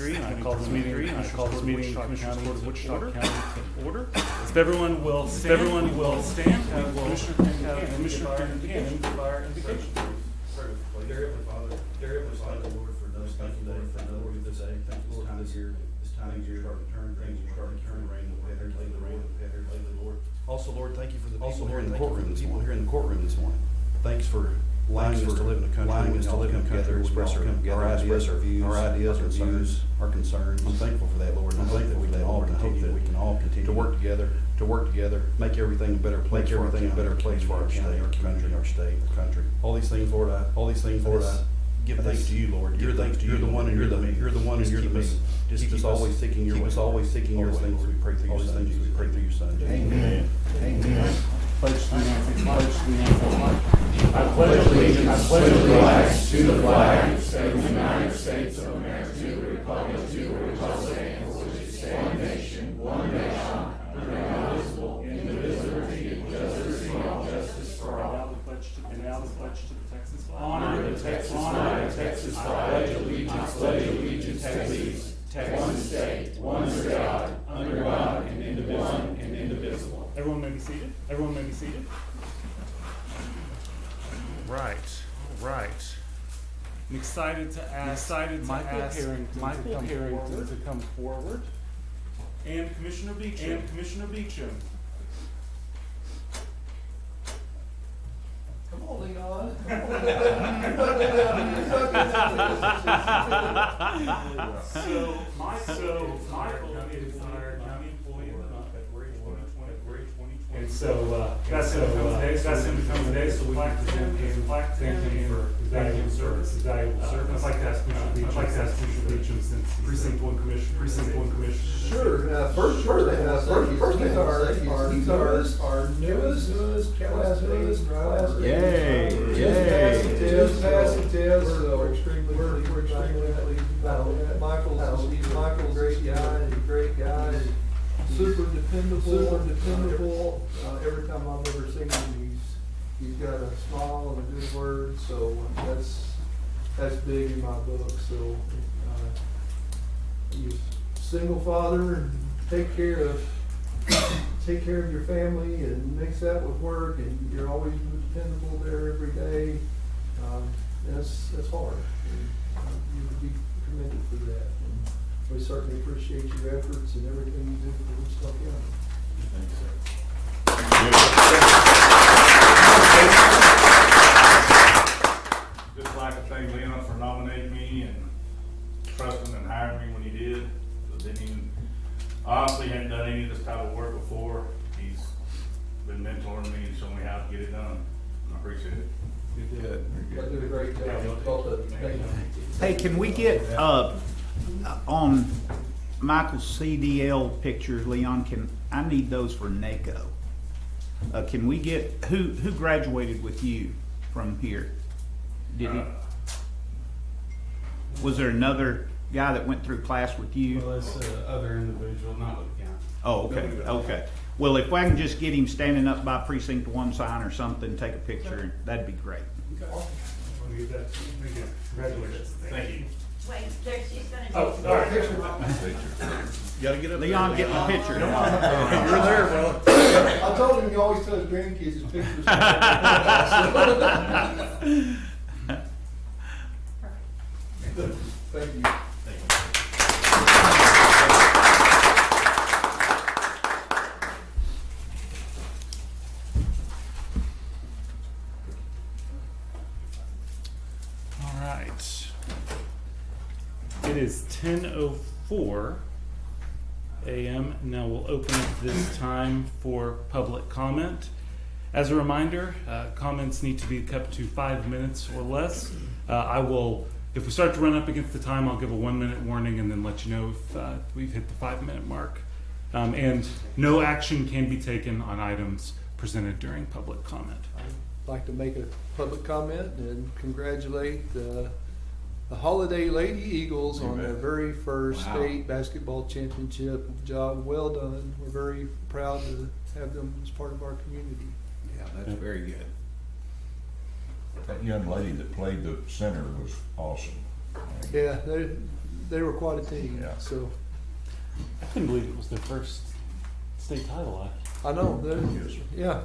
3, and I call this meeting of the Commissioners Court of Wichita County to order. If everyone will stand, we will have Commissioner Buchanan give our invocation. Dear Heavenly Father, Lord, for those thank you, Lord, for Lord, this day, thank you, Lord, for this year, starting to turn, things are starting to turn, rain, the Lord. Also, Lord, thank you for the people here in the courtroom this morning. Thanks for allowing us to live in a country, allowing us to live in a country, express our ideas, our views, our concerns. I'm thankful for that, Lord, and I'm thankful that we can all continue to work together, make everything a better place, for our county, our country, our state, our country. All these things, Lord, I give thanks to you, Lord. Give thanks to you. You're the one and you're the me. You're the one and you're the me. Just keep us always seeking your way. Keep us always seeking your way. We pray through your Son. We pray through your Son. Amen. Amen. Pledge to the United States. I pledge allegiance to the flag of the United States of America, to the republic to which I stand, which is one nation, indivisible, indivisibility, and justice for all. And now the pledge to the Texas flag. Honor the Texas flag, pledge allegiance to these, one state, one God, under God, and indivisible. Everyone may be seated. Right. I'm excited to ask Michael Harrington to come forward. And Commissioner Beecham. Come on, Leon. So Michael is our county employee of the month, February 2020. And so that's him to come today. So we like to thank him for his valuable service. I'd like to ask Commissioner Beecham, since Precinct 1 Commissioner. Sure. First thing our newest class. Yay! Just passing test. So we're extremely pleased about that. Michael's a great guy. Super dependable. Every time I've ever seen him, he's got a smile and a good word. So that's big in my book. So he's a single father, and take care of your family and mix that with work, and you're always dependable there every day. That's hard. And, you would be commended for that. And we certainly appreciate your efforts and everything you do for Wichita County. Thanks, sir. Just like to thank Leon for nominating me and trusting and hiring me when he did. Honestly hadn't done any of this type of work before. He's been mentoring me and showing me how to get it done. I appreciate it. You did a great job. Both of you. Thank you. Hey, can we get on Michael's CDL pictures, Leon? I need those for NACO? Can we get who graduated with you from here? Did he? Was there another guy that went through class with you? Well, that's other individual, not with the county. Oh, okay. Well, if I can just get him standing up by Precinct 1 sign or something, take a picture, that'd be great. Congratulations. Thank you. Wait, she's gonna do. Oh, all right. You gotta get up Leon, get my picture. You're there, bro. I told him he always tells grandkids his pictures. Thank you. All right. It is 10:04 a.m. Now we'll open up this time for public comment. As a reminder, comments need to be kept to 5 minutes or less. If we start to run up against the time, I'll give a 1-minute warning and then let you know if we've hit the 5-minute mark. And no action can be taken on items presented during public comment. I'd like to make a public comment and congratulate the Holiday Lady Eagles on their very first state basketball championship. Job well done. We're very proud to have them as part of our community. Yeah, that's very good. That young lady that played the center was awesome. Yeah, they were quite a team, Yeah. so, I couldn't believe it was their first state title. I know, yeah.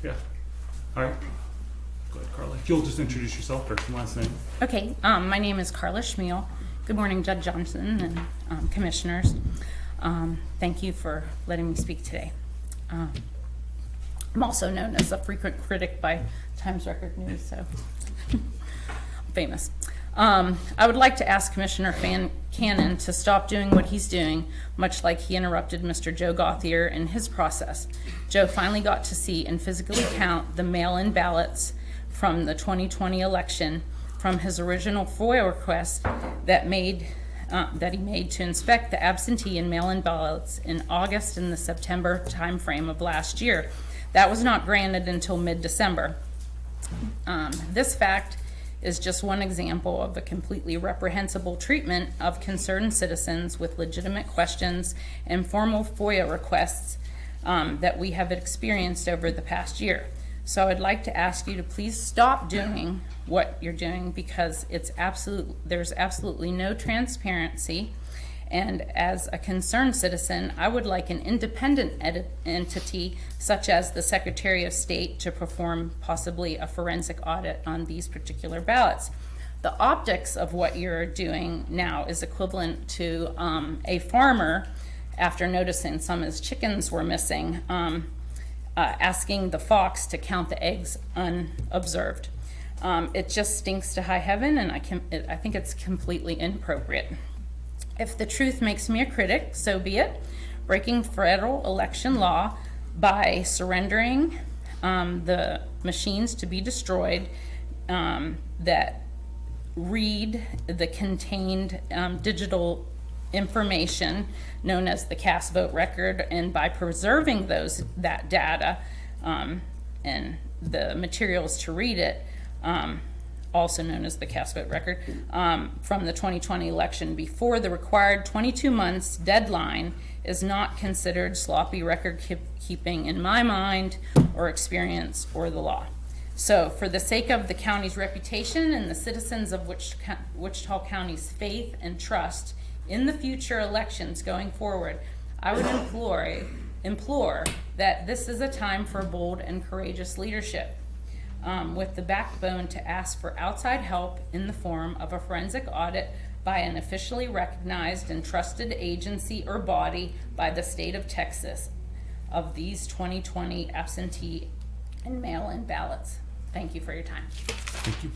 Yeah. All right. Go ahead, Carly. If you'll just introduce yourself, first and last name. Okay, my name is Carla Schmiel. Good morning, Judge Johnson and commissioners. Thank you for letting me speak today. I'm also known as a frequent critic by Times Record News, so I'm famous. I would like to ask Commissioner Cannon to stop doing what he's doing, much like he interrupted Mr. Joe Gauthier in his process. Joe finally got to see and physically count the mail-in ballots from the 2020 election from his original FOIA request that he made to inspect the absentee and mail-in ballots in August and the September timeframe of last year. That was not granted until mid-December. This fact is just one example of a completely reprehensible treatment of concerned citizens with legitimate questions and formal FOIA requests that we have experienced over the past year. So I'd like to ask you to please stop doing what you're doing, because there's absolutely no transparency. And as a concerned citizen, I would like an independent entity such as the Secretary of State to perform possibly a forensic audit on these particular ballots. The optics of what you're doing now is equivalent to a farmer, after noticing some of his chickens were missing, asking the fox to count the eggs unobserved. It just stinks to high heaven, and I think it's completely inappropriate. If the truth makes me a critic, so be it. Breaking federal election law by surrendering the machines to be destroyed that read the contained digital information known as the cast vote record, and by preserving that data and the materials to read it, also known as the cast vote record, from the 2020 election before the required 22 months deadline is not considered sloppy record keeping in my mind or experience or the law. So for the sake of the county's reputation and the citizens of Wichita County's faith and trust in the future elections going forward, I would implore that this is a time for bold and courageous leadership, with the backbone to ask for outside help in the form of a forensic audit by an officially recognized and trusted agency or body by the state of Texas of these 2020 absentee and mail-in ballots. Thank you for your time. Thank you.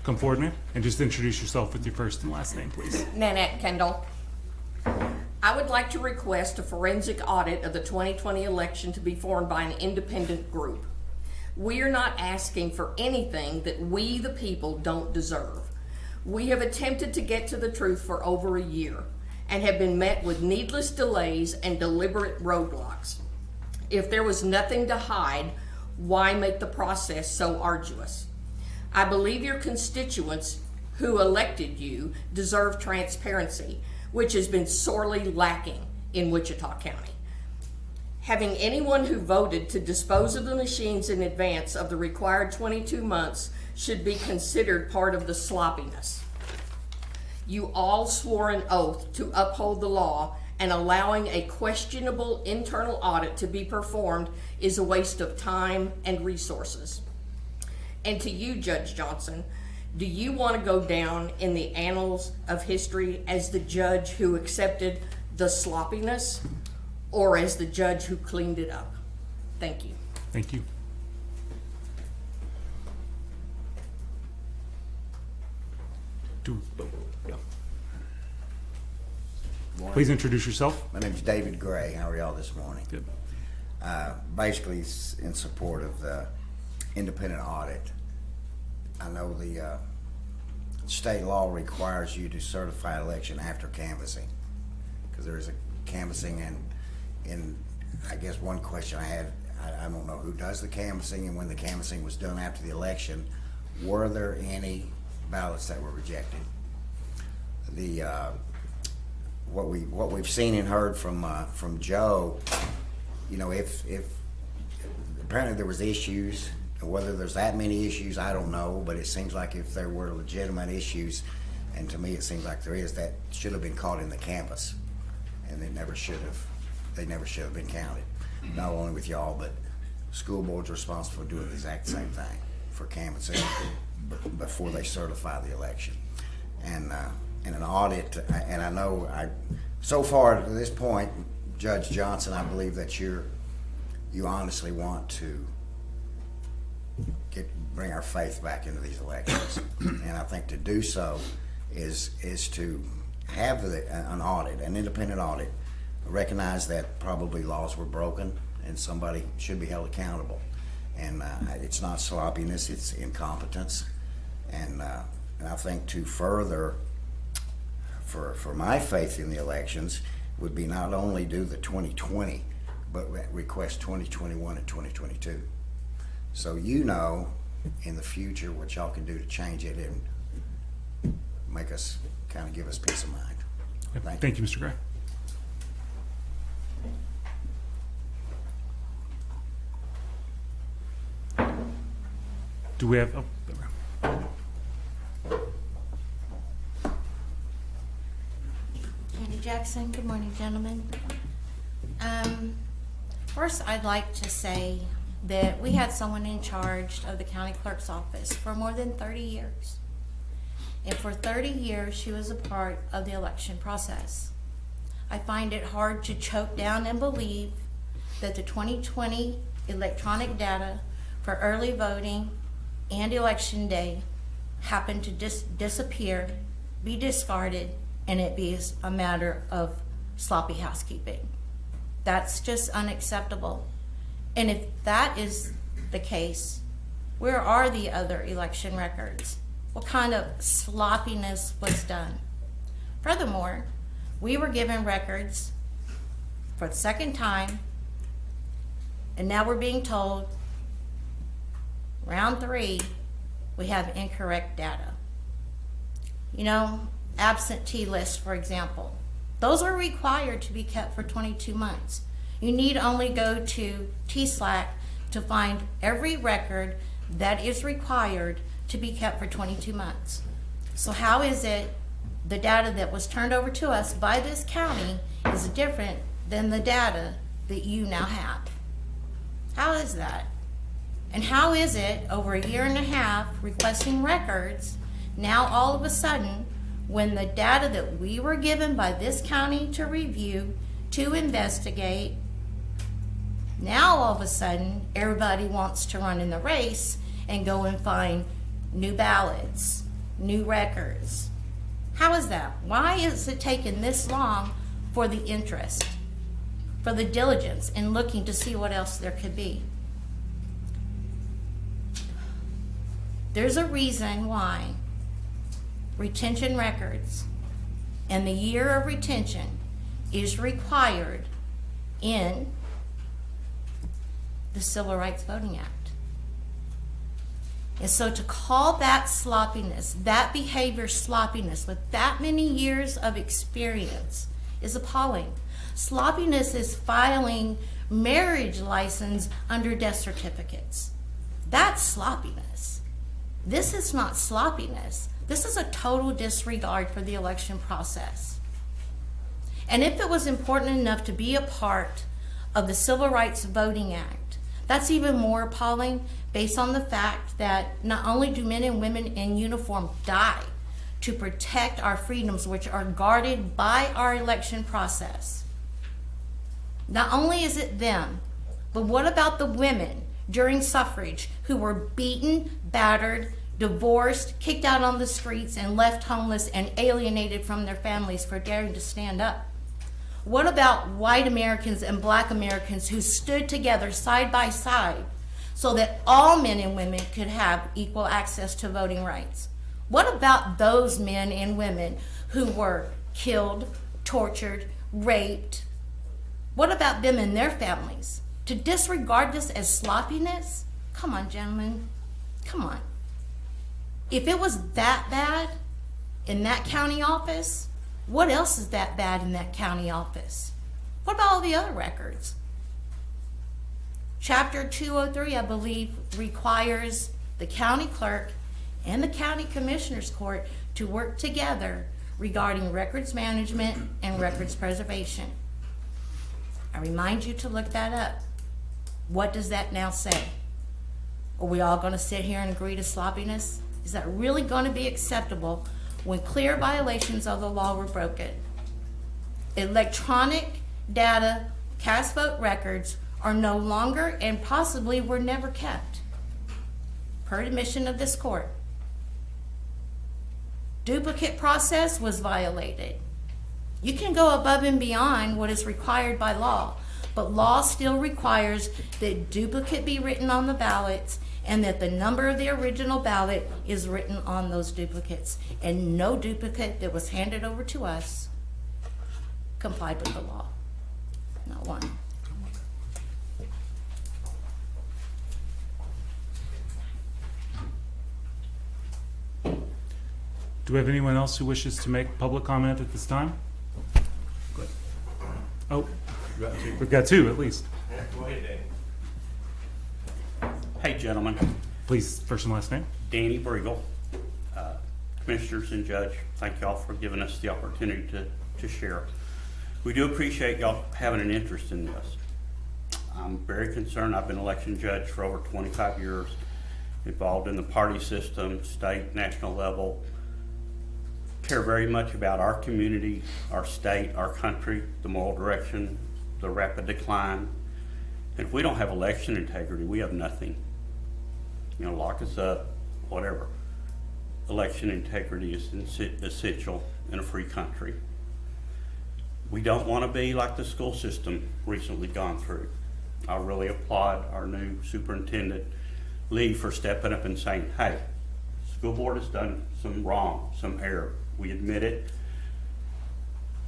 Come forward, ma'am, and just introduce yourself with your first and last name, please. Nanette Kendall. I would like to request a forensic audit of the 2020 election to be formed by an independent group. We are not asking for anything that we, the people, don't deserve. We have attempted to get to the truth for over a year and have been met with needless delays and deliberate roadblocks. If there was nothing to hide, why make the process so arduous? I believe your constituents who elected you deserve transparency, which has been sorely lacking in Wichita County. Having anyone who voted to dispose of the machines in advance of the required 22 months should be considered part of the sloppiness. You all swore an oath to uphold the law, and allowing a questionable internal audit to be performed is a waste of time and resources. And to you, Judge Johnson, do you want to go down in the annals of history as the judge who accepted the sloppiness, or as the judge who cleaned it up? Thank you. Thank you. Please introduce yourself. My name's David Gray. How are y'all this morning? Good. Basically, in support of the independent audit. I know the state law requires you to certify election after canvassing, because there is a canvassing, and I guess one question I had, I don't know who does the canvassing, and when the canvassing was done after the election, were there any ballots that were rejected? The what we've seen and heard from Joe, you know, if apparently there was issues And whether there's that many issues, I don't know, but it seems like if there were legitimate issues, and to me it seems like there is, that should have been caught in the canvas. And they never should have been counted. Not only with y'all, but school boards are responsible for doing the exact same thing for canvassing before they certify the election. And an audit, and I know so far to this point, Judge Johnson, I believe that you honestly want to bring our faith back into these elections. And I think to do so is to have an audit, an independent audit, recognize that probably laws were broken and somebody should be held accountable. And it's not sloppiness, it's incompetence. And I think to further, for my faith in the elections, would be not only do the 2020, but request 2021 and 2022. So you know in the future what y'all can do to change it and make us, kind of give us peace of mind. Yep. Thank you, Mr. Gray. Do we have, Andy Jackson, good morning, gentlemen. First, I'd like to say that we had someone in charge of the county clerk's office for more than 30 years. And for 30 years, she was a part of the election process. I find it hard to choke down and believe that the 2020 electronic data for early voting and election day happened to disappear, be discarded, and it be a matter of sloppy housekeeping. That's just unacceptable. And if that is the case, where are the other election records? What kind of sloppiness was done? Furthermore, we were given records for the second time, and now we're being told, round 3, we have incorrect data. You know, absentee lists, for example. Those are required to be kept for 22 months. You need only go to TSLAC to find every record that is required to be kept for 22 months. So how is it the data that was turned over to us by this county is different than the data that you now have? How is that? And how is it over a year and a half requesting records, now all of a sudden, when the data that we were given by this county to review, to investigate, now all of a sudden everybody wants to run in the race and go and find new ballots, new records? How is that? Why is it taking this long for the interest, for the diligence in looking to see what else there could be? There's a reason why retention records and the year of retention is required in the Civil Rights Voting Act. And so to call that sloppiness, that behavior sloppiness with that many years of experience is appalling. Sloppiness is filing marriage license under death certificates. That's sloppiness. This is not sloppiness. This is a total disregard for the election process. And if it was important enough to be a part of the Civil Rights Voting Act, that's even more appalling based on the fact that not only do men and women in uniform die to protect our freedoms, which are guarded by our election process. Not only is it them, but what about the women during suffrage who were beaten, battered, divorced, kicked out on the streets, and left homeless and alienated from their families for daring to stand up? What about white Americans and black Americans who stood together side by side so that all men and women could have equal access to voting rights? What about those men and women who were killed, tortured, raped? What about them and their families? To disregard this as sloppiness? Come on, gentlemen. Come on. If it was that bad in that county office, what else is that bad in that county office? What about all the other records? Chapter 203, I believe, requires the county clerk and the county commissioner's court to work together regarding records management and records preservation. I remind you to look that up. What does that now say? Are we all going to sit here and agree to sloppiness? Is that really going to be acceptable when clear violations of the law were broken? Electronic data, cast vote records are no longer and possibly were never kept, per admission of this court. Duplicate process was violated. You can go above and beyond what is required by law, but law still requires that duplicate be written on the ballots and that the number of the original ballot is written on those duplicates. And no duplicate that was handed over to us complied with the law. Not one. Do we have anyone else who wishes to make public comment at this time? Oh, we've got two at least. Go ahead, Dave. Hey, gentlemen. Please, first and last name. Danny Briegel, Commissioners and Judge, thank y'all for giving us the opportunity to share. We do appreciate y'all having an interest in this. I'm very concerned. I've been election judge for over 25 years, involved in the party system, state, national level. Care very much about our community, our state, our country, the moral direction, the rapid decline. And if we don't have election integrity, we have nothing. You know, lock us up, whatever. Election integrity is essential in a free country. We don't want to be like the school system recently gone through. I really applaud our new superintendent, Lee, for stepping up and saying, hey, school board has done some wrong, some error. We admit it.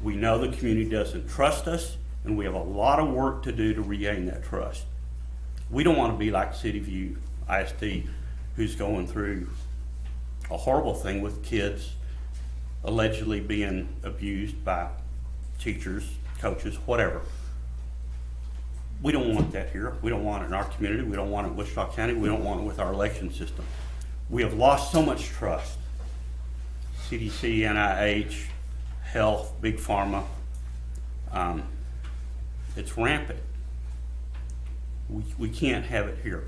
We know the community doesn't trust us, and we have a lot of work to do to regain that trust. We don't want to be like City View ISD, who's going through a horrible thing with kids allegedly being abused by teachers, coaches, whatever. We don't want that here. We don't want it in our community. We don't want it in Wichita County. We don't want it with our election system. We have lost so much trust. CDC, NIH, health, big pharma. It's rampant. We can't have it here.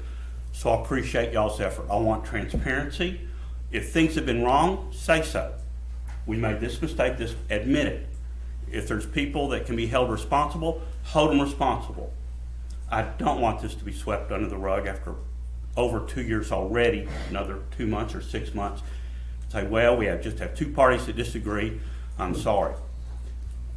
So I appreciate y'all's effort. I want transparency. If things have been wrong, say so. We made this mistake, admit it. If there's people that can be held responsible, hold them responsible. I don't want this to be swept under the rug after over 2 years already, another 2 months or 6 months. Say, well, we just have two parties that disagree. I'm sorry.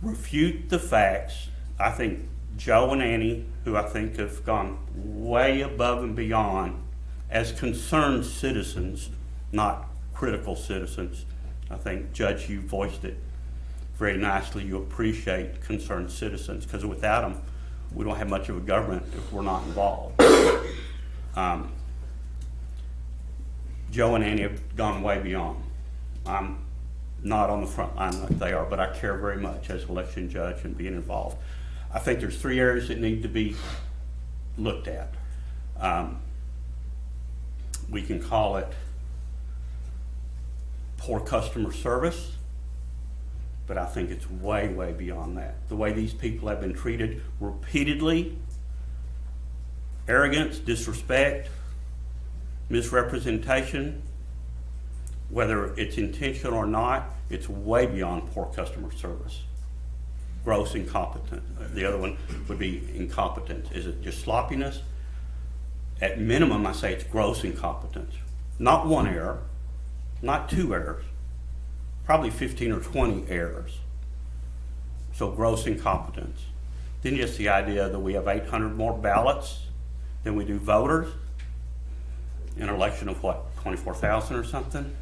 Refute the facts. I think Joe and Annie, who I think have gone way above and beyond as concerned citizens, not critical citizens. I think, Judge, you voiced it very nicely. You appreciate concerned citizens, because without them, we don't have much of a government if we're not involved. Joe and Annie have gone way beyond. I'm not on the front line like they are, but I care very much as election judge and being involved. I think there's 3 areas that need to be looked at. We can call it poor customer service, but I think it's way, way beyond that. The way these people have been treated repeatedly, arrogance, disrespect, misrepresentation, whether it's intentional or not, it's way beyond poor customer service. Gross incompetence. The other one would be incompetence. Is it just sloppiness? At minimum, I say it's gross incompetence. Not one error, not 2 errors, probably 15 or 20 errors. So gross incompetence. Then just the idea that we have 800 more ballots than we do voters in an election of what, 24,000 or something?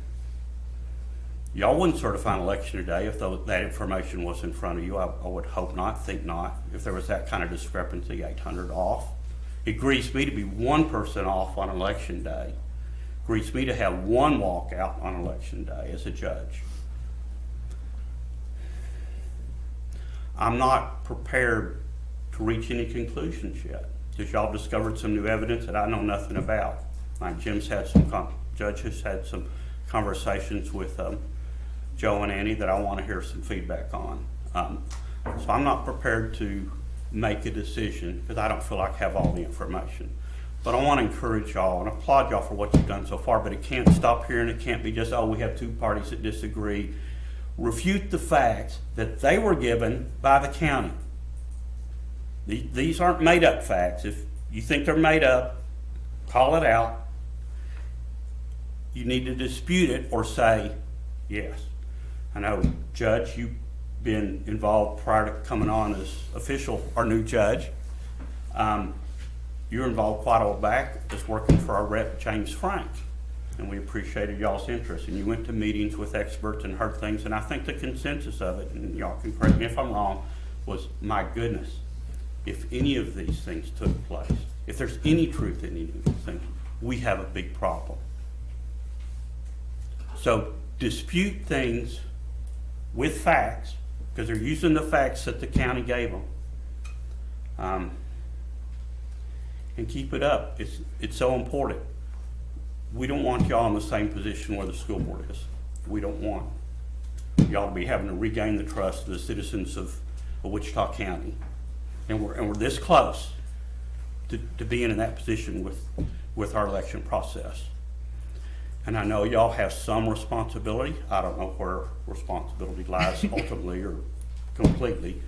Y'all wouldn't certify an election today if that information was in front of you. I would hope not, think not. If there was that kind of discrepancy, 800 off. It grieves me to be 1 person off on election day. It grieves me to have 1 walkout on election day as a judge. I'm not prepared to reach any conclusions yet. because y'all discovered some new evidence that I know nothing about. Like Judge has had some conversations with Joe and Annie that I want to hear some feedback on. So I'm not prepared to make a decision because I don't feel like I have all the information. But I want to encourage y'all and applaud y'all for what you've done so far, but it can't stop here and it can't be just, oh, we have two parties that disagree. Refute the facts that they were given by the county. These aren't made up facts. If you think they're made up, call it out. You need to dispute it or say yes. I know, Judge, you've been involved prior to coming on as official or new judge. You were involved quite a while back just working for our rep, James Frank, and we appreciated y'all's interest. And you went to meetings with experts and heard things, and I think the consensus of it, and y'all can correct me if I'm wrong, was, my goodness, if any of these things took place, if there's any truth in any of these things, we have a big problem. So dispute things with facts, because they're using the facts that the county gave them. And keep it up. It's so important. We don't want y'all in the same position where the school board is. We don't want y'all to be having to regain the trust of the citizens of Wichita County. And we're this close to being in that position with our election process. And I know y'all have some responsibility. I don't know where responsibility lies ultimately or completely,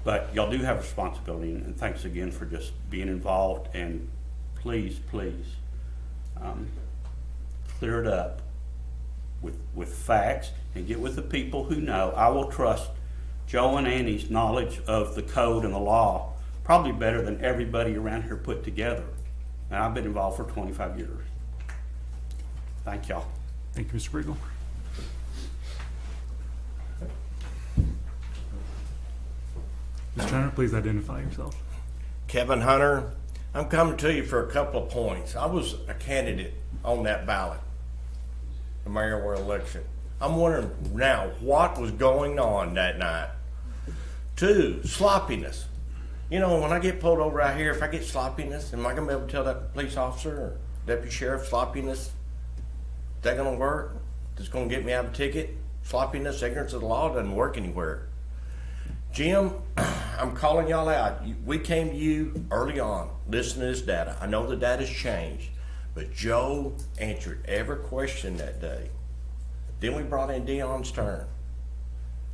but y'all do have responsibility, and thanks again for just being involved. And please, clear it up with facts and get with the people who know. I will trust Joe and Annie's knowledge of the code and the law probably better than everybody around here put together. And I've been involved for 25 years. Thank y'all. Thank you, Mr. Briegel. Mr. Hunter, please identify yourself. Kevin Hunter, I'm coming to you for a couple of points. I was a candidate on that ballot, the mayoral election. I'm wondering now what was going on that night. 2, sloppiness. You know, when I get pulled over out here, if I get sloppiness, am I going to be able to tell that police officer or deputy sheriff sloppiness? Is that going to work? It's going to get me out of a ticket? Sloppiness, ignorance of the law doesn't work anywhere. Jim, I'm calling y'all out. We came to you early on, listen to this data. I know the data's changed, but Joe answered every question that day. Then we brought in Deon's turn.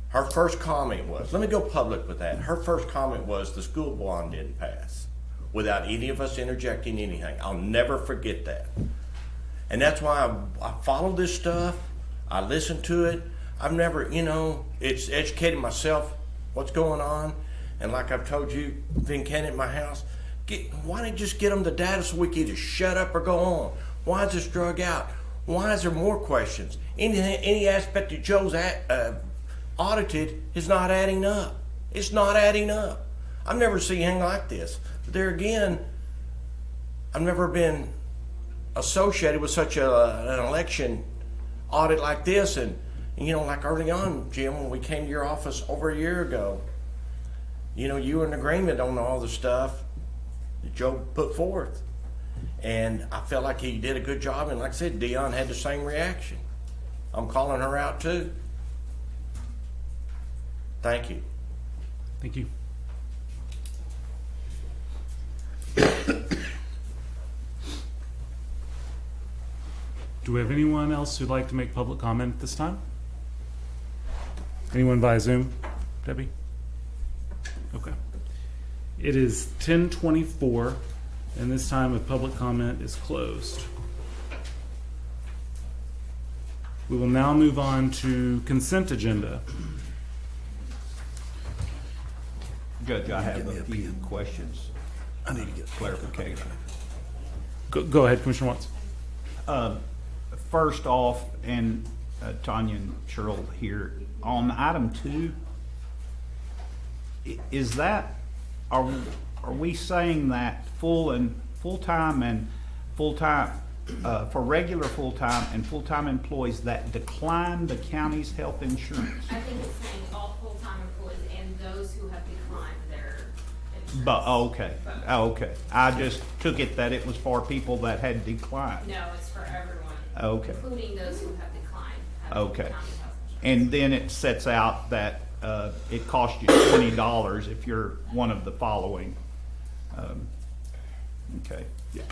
Her first comment was, let me go public with that. Her first comment was the school bond didn't pass without any of us interjecting anything. I'll never forget that. And that's why I follow this stuff. I listen to it. I've never, it's educated myself what's going on. And like I've told you, been Ken at my house, why don't you just get them the data so we can either shut up or go on? Why is this drug out? Why is there more questions? Any aspect that Joe's audited is not adding up. It's not adding up. I've never seen anything like this. But there again, I've never been associated with such an election audit like this. And like early on, Jim, when we came to your office over a year ago, you were in agreement on all the stuff that Joe put forth. And I felt like he did a good job. And like I said, Deon had the same reaction. I'm calling her out too. Thank you. Thank you. Do we have anyone else who'd like to make public comment at this time? Anyone via Zoom? Debbie? Okay. It is 10:24, and this time of public comment is closed. We will now move on to consent agenda. Judge, I have a few questions. I need to get clarification. Go ahead, Commissioner Watts. First off, and Tanya and Cheryl here, on item 2, is that, are we saying that full-time for regular full-time and full-time employees that decline the county's health insurance? I think it's saying all full-time employees and those who have declined their But, okay. I just took it that it was for people that had declined. No, it's for everyone, Okay, including those who have declined. okay. And then it sets out that, it costs you $20 if you're one of the following. Okay. Yeah.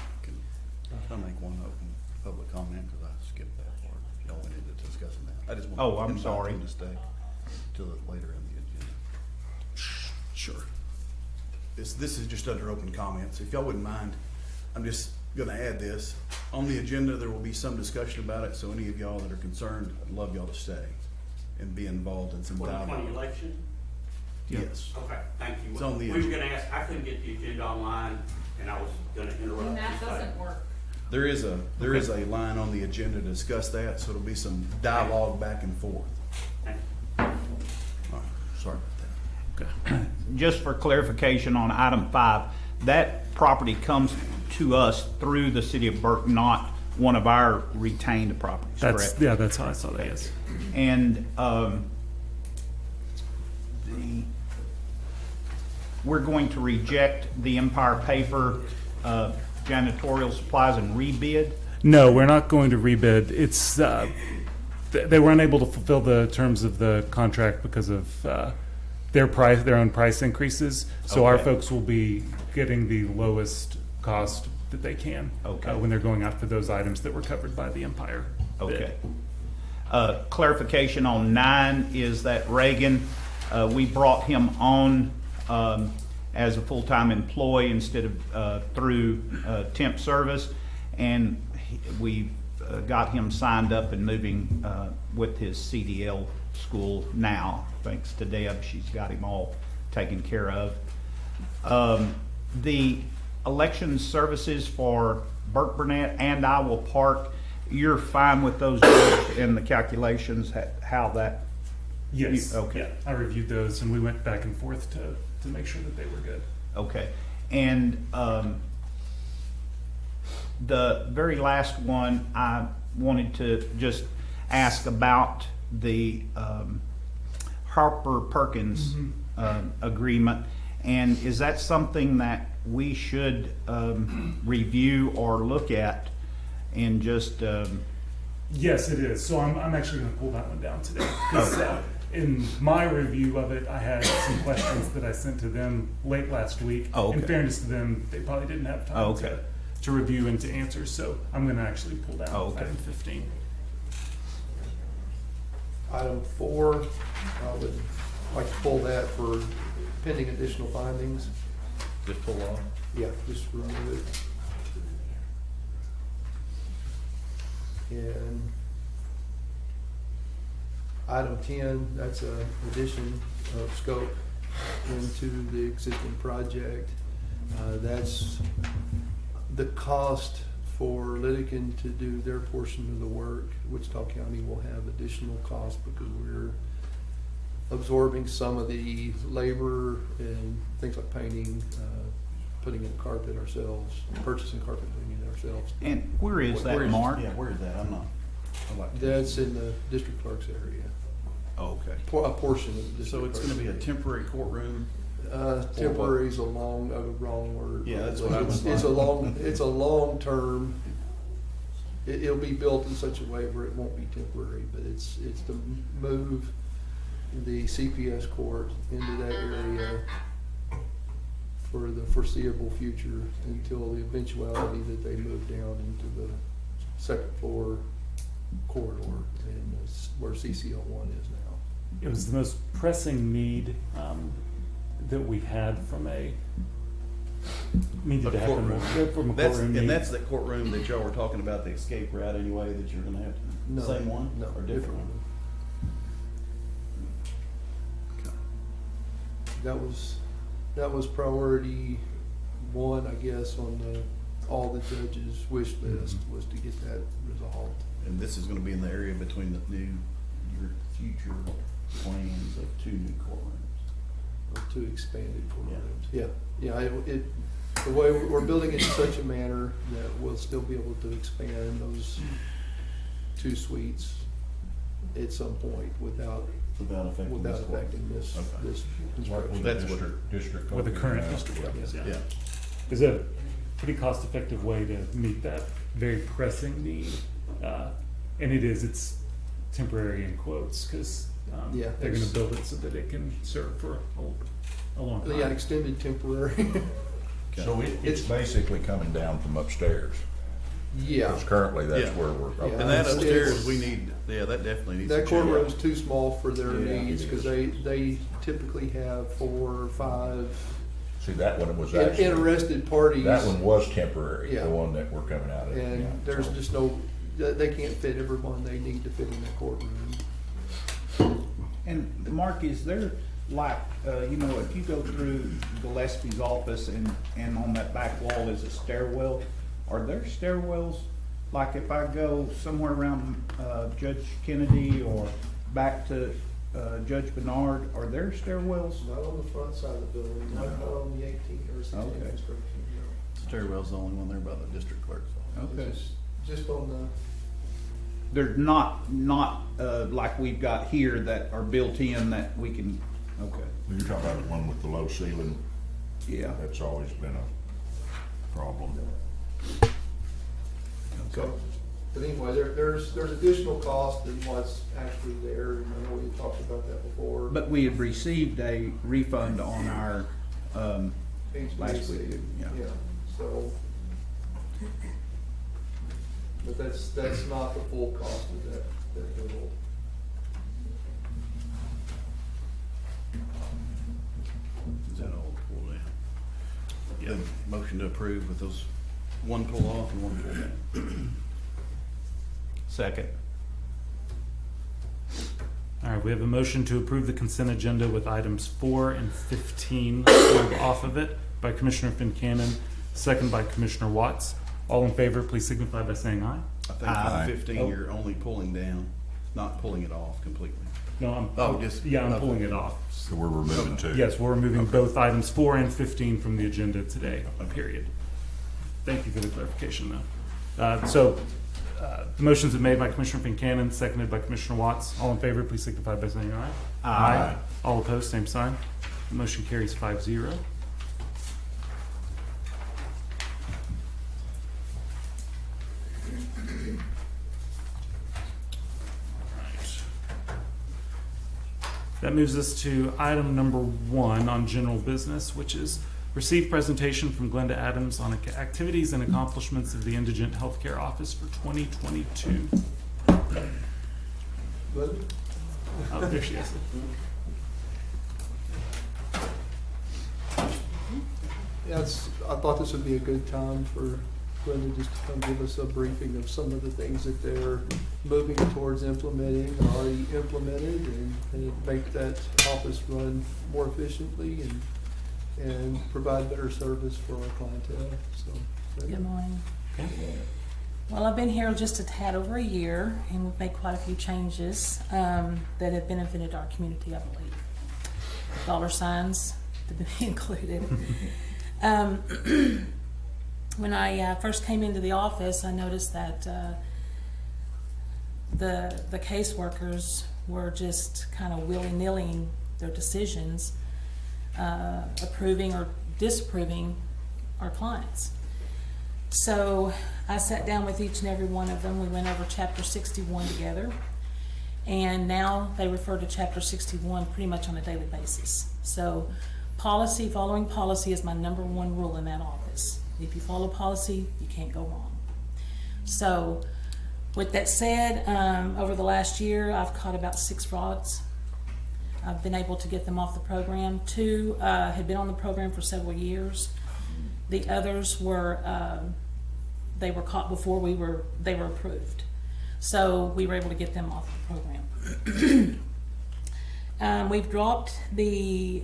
I'll make one open public comment, because I skipped that part. Y'all went into discussing that. I just want Oh, I'm invite sorry. them to stay till later in the agenda. Sure. This is just under open comments. If y'all wouldn't mind, I'm just gonna add this. On the agenda, there will be some discussion about it, so any of y'all that are concerned, I'd love y'all to stay and be involved in some dialogue. 2020 election? Yes. Okay, thank you. It's on the We were agenda. gonna ask, I couldn't get the agenda online, and I was gonna interrupt. And that this doesn't thing. work. There is a line on the agenda to discuss that, so it'll be some dialogue back and forth. Thank All right, sorry about that. Just for clarification on item 5, that property comes to us through the city of Burke, not one of our retained properties, correct? That's how I saw that, yes. And we're going to reject the Empire Paper janitorial supplies and rebid. No, we're not going to rebid. It's, they were unable to fulfill the terms of the contract because of their own price increases. So our Okay. folks will be getting the lowest cost that they can. Okay. When they're going after those items that were covered by the Empire bid. Okay. Clarification on 9 is that Reagan, we brought him on as a full-time employee instead of through temp service, and we got him signed up and moving with his CDL school now, thanks to Deb. She's got him all taken care of. The election services for Burke Burnett and Iowa Park, you're fine with those and the calculations, how that? Yes. Okay. Yeah, I reviewed those and we went back and forth to make sure that they were good. Okay. And the very last one, I wanted to just ask about the Harper Perkins agreement. And is that something that we should review or look at and just Yes, it is. So I'm actually going to pull that one down today. 'Cause, in my review of it, I had some questions that I sent to them late last week. Oh, okay. In fairness to them, they probably didn't have time Oh, okay. to review and to answer. So I'm going to actually pull down Oh, okay. item 15. Item 4, I would like to pull that for pending additional findings. Just pull off. Yeah, just remove it. And item 10, that's a addition of scope into the existing project. That's the cost for Liticon to do their portion of the work. Wichita County will have additional costs because we're absorbing some of the labor and things like painting, putting in carpet ourselves, purchasing carpet, putting it ourselves. and where is that, Where Mark? Yeah, where is that? I'm not. I'd like to- That's in the district clerk's area, Okay. a portion of the district. So it's gonna be a temporary courtroom? Temporary is a wrong word. Yeah, that's what I was It's a like. it's a long term. It'll be built in such a way where it won't be temporary, but it's to move the CPS court into that area for the foreseeable future until the eventuality that they move down into the second floor corridor and where CCL1 is now. It was the most pressing need that we had from a needed to happen from a That's, courtroom and need. that's that courtroom that y'all were talking about, the escape route anyway, that you're gonna have, No, same one? No, Or different one? Okay. That was priority 1, I guess, on all the judges' wish list was to get that resolved. And this is gonna be in the area between your future plans of 2 new courtrooms. Or 2 expanded courtrooms. Yeah, the way we're building it in such a manner that we'll still be able to expand those 2 suites at some point without affecting this construction. That's what district. With the current yeah. Is a pretty cost-effective way to meet that very pressing need. And it's temporary in quotes, because Yeah, they're gonna it's- build it so that it can serve for a long time. Yeah, extended temporary. So it's basically coming down from upstairs, Yeah. because currently that's Yeah. where we're. Yeah. And that It's- upstairs, we need, yeah, that definitely needs to That change. courtroom's too small for their Yeah, needs, it because is. they typically have 4 or 5 See, that one was actually. interested parties. That one was temporary, Yeah. the one that we're coming out of. And yeah, there's so. just no, they can't fit everyone they need to fit in that courtroom. And Mark, is there like, if you go through Gillespie's office and on that back wall is a stairwell, are there stairwells? Like if I go somewhere around Judge Kennedy or back to Judge Bernard, are there stairwells? Not on the front side of the building, not on the 18th or 16th Okay. construction, no. Stairwell's the only one there by the district clerk's office. Okay. Just on the, They're not like we've got here that are built in that we can, okay, You're talking about the one with the low ceiling, yeah. that's always been a problem. Okay. but anyway, there's additional cost than what's actually there, and I know we talked about that before. But we had received a refund on our, last week, HVAC, yeah. so. But that's not the full cost of that bill. Is that all pulled in? Yeah, motion to approve with those one pull off and one pull down. Second. All right, we have a motion to approve the consent agenda with items 4 and 15 pulled off of it by Commissioner Fincannon, second by Commissioner Watts. All in favor, please signify by saying aye. I think Aye. 15, you're only pulling down, not pulling it off completely. No, I'm okay. pulling it off. So we're removing two. Yes, we're removing both items 4 and 15 from the agenda today, period. Thank you for the clarification, though. The motions are made by Commissioner Fincannon, seconded by Commissioner Watts. All in favor, please signify by saying aye. Aye. All opposed, same sign. The motion carries 5-0. That moves us to item number 1 on general business, which is receive presentation from Glenda Adams on activities and accomplishments of the Indigent Healthcare Office for 2022. But Oh, there she is. yeah, I thought this would be a good time for Glenda just to come give us a briefing of some of the things that they're moving towards implementing, or already implemented, and make that office run more efficiently and provide better service for our clientele, so. Good morning. Well, I've been here just a tad over a year, and we've made quite a few changes that have benefited our community, I believe. Dollar signs to be included. When I first came into the office, I noticed that the caseworkers were just kind of willy-nilly their decisions, approving or disapproving our clients. So I sat down with each and every one of them. We went over Chapter 61 together, and now they refer to Chapter 61 pretty much on a daily basis. So following policy is my number 1 rule in that office. If you follow policy, you can't go wrong. So with that said, over the last year, I've caught about 6 frauds. I've been able to get them off the program. 2 had been on the program for several years. The others were, they were caught before they were approved. So we were able to get them off the program. We've dropped the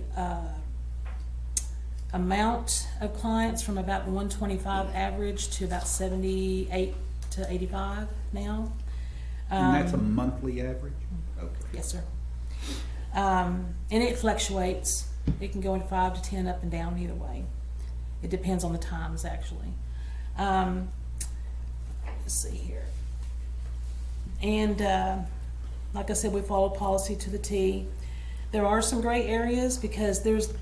amount of clients from about 125 average to about 78 to 85 now. And that's a monthly average? Okay. Yes, sir. And it fluctuates. It can go in 5 to 10 up and down either way. It depends on the times, actually. Let's see here. And Like I said, we follow policy to the T. There are some gray areas because there's,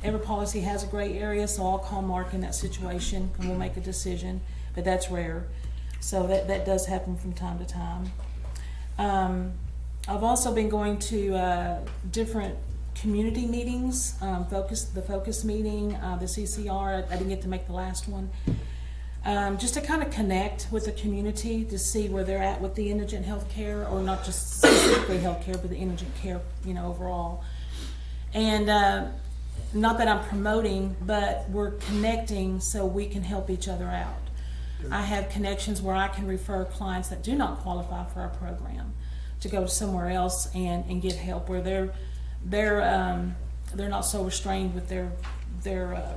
every policy has a gray area, so I'll call Mark in that situation and we'll make a decision, but that's rare. So that does happen from time to time. I've also been going to different community meetings, the focus meeting, the CCR. I didn't get to make the last one. Just to kind of connect with the community to see where they're at with the indigent health care, or not just specifically health care, but the indigent care, overall. And not that I'm promoting, but we're connecting so we can help each other out. I have connections where I can refer clients that do not qualify for our program to go to somewhere else and get help, where they're not so restrained with their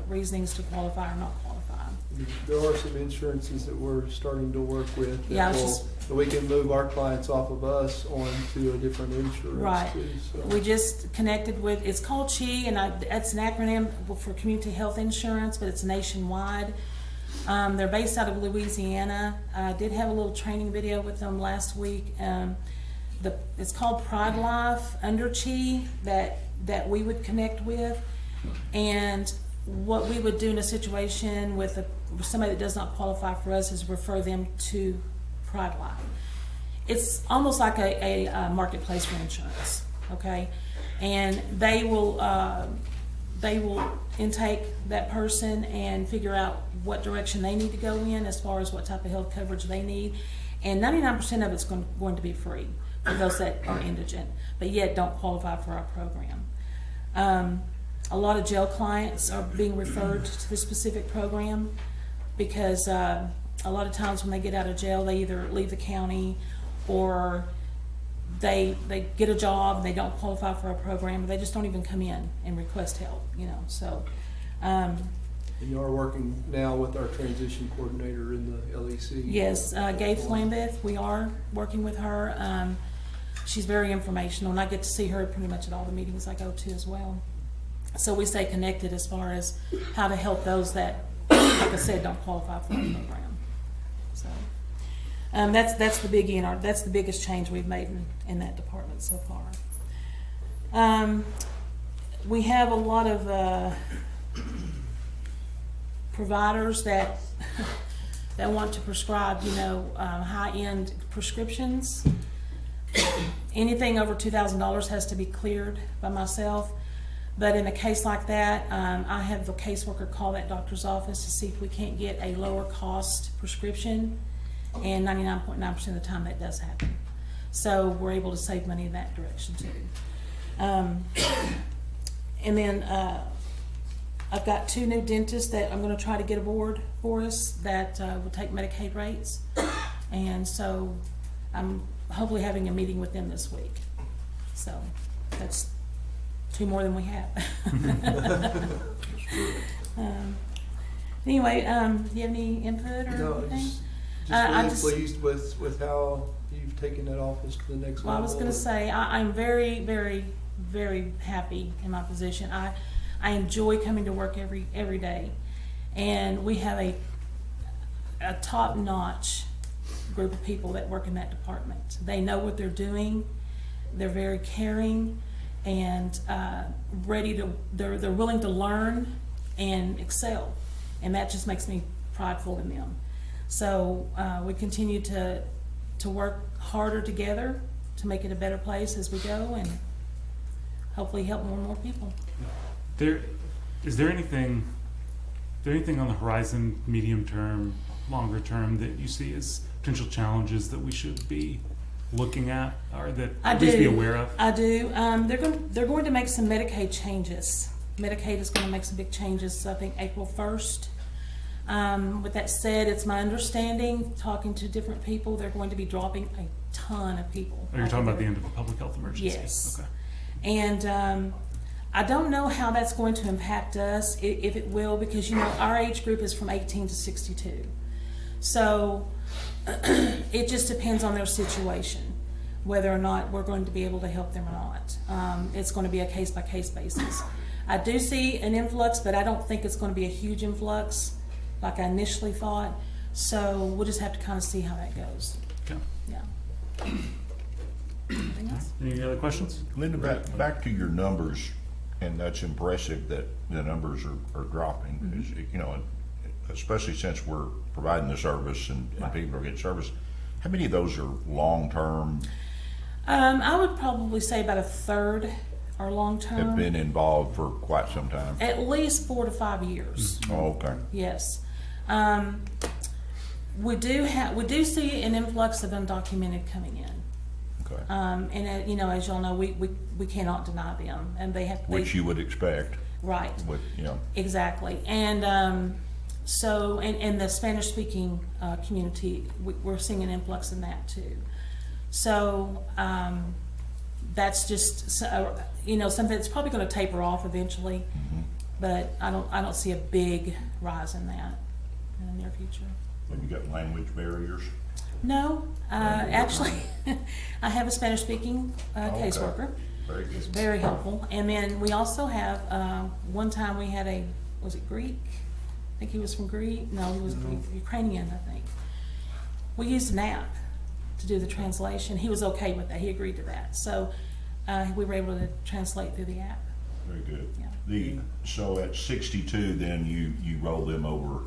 reasonings to qualify or not qualify. There are some insurances that we're starting to work with that Yeah, that we can move our clients off of us onto a different insurance. Right. Too, so. We just connected with, it's called CHI, and that's an acronym for Community Health Insurance, but it's nationwide. They're based out of Louisiana. I did have a little training video with them last week. It's called Pride Life under CHI that we would connect with, and what we would do in a situation with somebody that does not qualify for us is refer them to Pride Life. It's almost like a marketplace for insurance, okay? And they will intake that person and figure out what direction they need to go in as far as what type of health coverage they need. And 99% of it's going to be free for those that are indigent, but yet don't qualify for our program. A lot of jail clients are being referred to this specific program because a lot of times when they get out of jail, they either leave the county or they get a job and they don't qualify for a program, or they just don't even come in and request help, so. And you are working now with our transition coordinator in the LEC. Yes, Gabe Lambeth, we are working with her. She's very informational, and I get to see her pretty much at all the meetings I go to as well. So we stay connected as far as how to help those that, like I said, don't qualify for the program. So that's the biggie that's the biggest change we've made in that department so far. We have a lot of providers that want to prescribe, high-end prescriptions. Anything over $2,000 has to be cleared by myself. But in a case like that, I have the caseworker call that doctor's office to see if we can't get a lower cost prescription, and 99.9% of the time that does happen. So we're able to save money in that direction too. And then I've got 2 new dentists that I'm going to try to get aboard for us that will take Medicaid rates, and so I'm hopefully having a meeting with them this week. So that's 2 more than we have. Anyway, do you have any input or anything? Just really pleased with how you've taken that office to the next level. Well, I was going to say, I'm very, very, very happy in my position. I enjoy coming to work every day, and we have a top-notch group of people that work in that department. They know what they're doing. They're very caring and they're willing to learn and excel, and that just makes me prideful in them. So we continue to work harder together to make it a better place as we go, and hopefully help more and more people. Is there anything on the horizon, medium term, longer term, that you see as potential challenges that we should be looking at, or that at least be aware of? I do. They're going to make some Medicaid changes. Medicaid is going to make some big changes, I think April 1st. With that said, it's my understanding, talking to different people, they're going to be dropping a ton of people. Oh, you're talking about the end of a public health emergency? Yes. Okay. And I don't know how that's going to impact us, if it will, because our age group is from 18 to 62. So it just depends on their situation, whether or not we're going to be able to help them or not. It's going to be a case-by-case basis. I do see an influx, but I don't think it's going to be a huge influx like I initially thought. So we'll just have to kind of see how that goes. Okay. Yeah. Any other questions? Linda, back to your numbers, and that's impressive that the numbers are dropping, is, you know, especially since we're providing the service and people are getting service. How many of those are long-term, I would probably say about a third are long-term. have been involved for quite some time? At least 4 to 5 years. Oh, okay. Yes. We do see an influx of undocumented coming in. Okay. And you know, as y'all know, we cannot deny them, and they have. Which you would expect. Right. With, you know. Exactly. And so, and the Spanish-speaking community, we're seeing an influx in that too. So that's just you know, something that's probably going to taper off eventually, but I don't see a big rise in that in the near future. Have you got language barriers? No, actually, I have a Spanish-speaking caseworker. Very good. It's very helpful. And then we also have, one time we had was it Greek? I think he was from Greek. No, he was Ukrainian, I think. We used an app to do the translation. He was okay with that. He agreed to that. So we were able to translate through the app. Very good. Yeah. So at 62, then you roll them over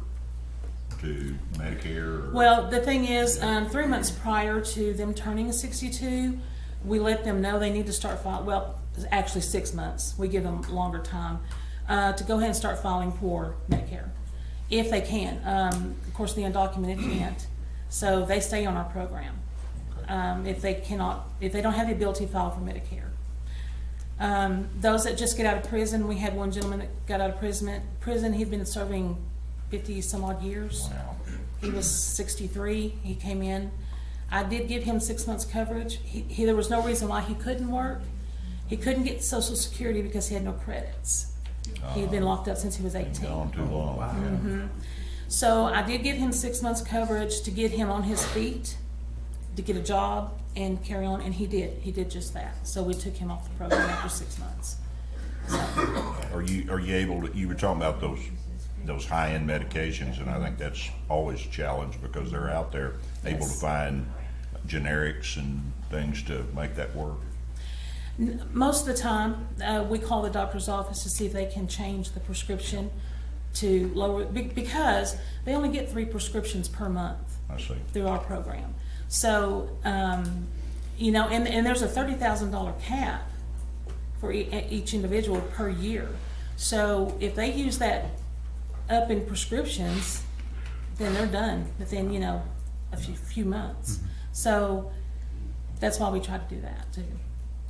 to Medicare? Or? Well, the thing is, 3 months prior to them turning 62, we let them know they need to start filing. Well, actually 6 months. We give them longer time to go ahead and start filing for Medicare, if they can. Of course, the undocumented can't, so they stay on our program. If they don't have the ability to file for Medicare. Those that just get out of prison, we had one gentleman that got out of prison. He'd been serving 50 some odd years. Wow. He was 63. He came in. I did give him 6 months coverage. There was no reason why he couldn't work. He couldn't get Social Security because he had no credits. He'd been locked up since he was 18. Gone too long. Mm-hmm. So I did give him 6 months coverage to get him on his feet, to get a job and carry on, and he did. He did just that. So we took him off the program after 6 months. So. Are you able to? You were talking about those high-end medications, and I think that's always a challenge because they're out there able to find generics and things to make that work. Most of the time, we call the doctor's office to see if they can change the prescription to lower, because they only get 3 prescriptions per month. I see. Through our program. So, you know, and there's a $30,000 cap for each individual per year. So if they use that up in prescriptions, then they're done within, you know, a few months. So that's why we try to do that too.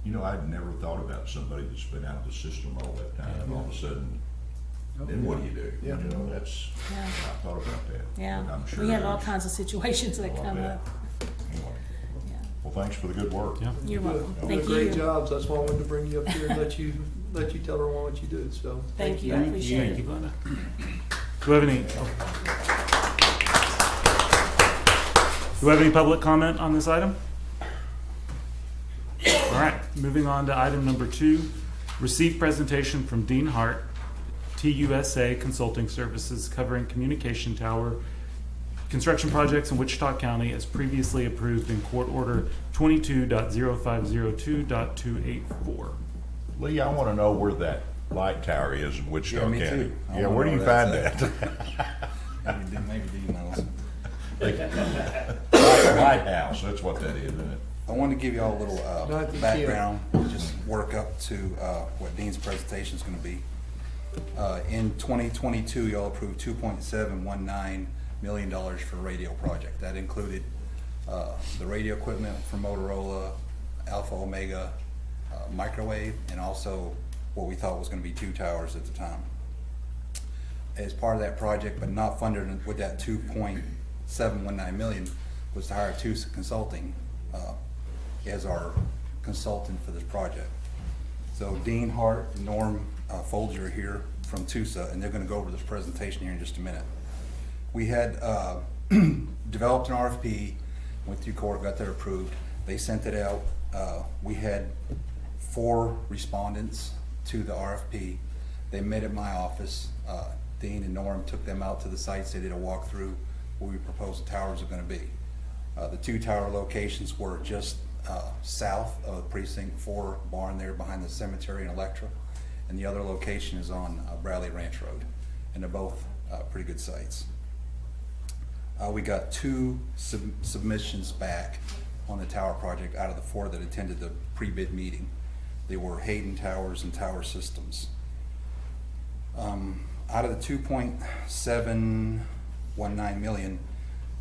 You know, I'd never thought about somebody that's been out of the system all that time, all of a sudden, then what do you do? Yeah. You know, that's, Yeah. I thought about that. Yeah, But I'm sure we have all there's- kinds of situations that I come bet. up. Anyway. Yeah. Well, thanks for the good work. Yeah. You're welcome. You Thank do great you. jobs. That's why I wanted to bring you up here and let you tell everyone what you do. So Thank you. I appreciate Thank it. you, Glenda. Do we have any? Do we have any public comment on this item? All right, moving on to item number 2, receive presentation from Dean Hart, TUSA Consulting Services, covering communication tower construction projects in Wichita County as previously approved in Court Order 22.0502.284. Lee, I want to know where that light tower is in Wichita me County. too. I Yeah, wanna where do know you where find that's that? Maybe Dean knows. Lighthouse, that's what that is, isn't it? I wanted to give you all a little No, I think background, just work up to what Dean's presentation is going to be. In 2022, y'all approved $2.719 million for a radio project. That included the radio equipment from Motorola, Alpha Omega, microwave, and also what we thought was going to be 2 towers at the time. As part of that project, but not funded with that $2.719 million, was to hire TUSA Consulting as our consultant for this project. So Dean Hart and Norm Folger are here from TUSA, and they're going to go over this presentation here in just a minute. We had developed an RFP, went through court, got that approved. They sent it out. We had 4 respondents to the RFP. They met at my office. Dean and Norm took them out to the sites. They did a walkthrough where we proposed the towers are going to be. The 2 tower locations were just south of Precinct 4 barn there behind the cemetery in Electra. And the other location is on Bradley Ranch Road. And they're both pretty good sites. We got two submissions back on the tower project out of the 4 that attended the pre-bid meeting. They were Hayden Towers and Tower Systems. Out of the 2.719 million,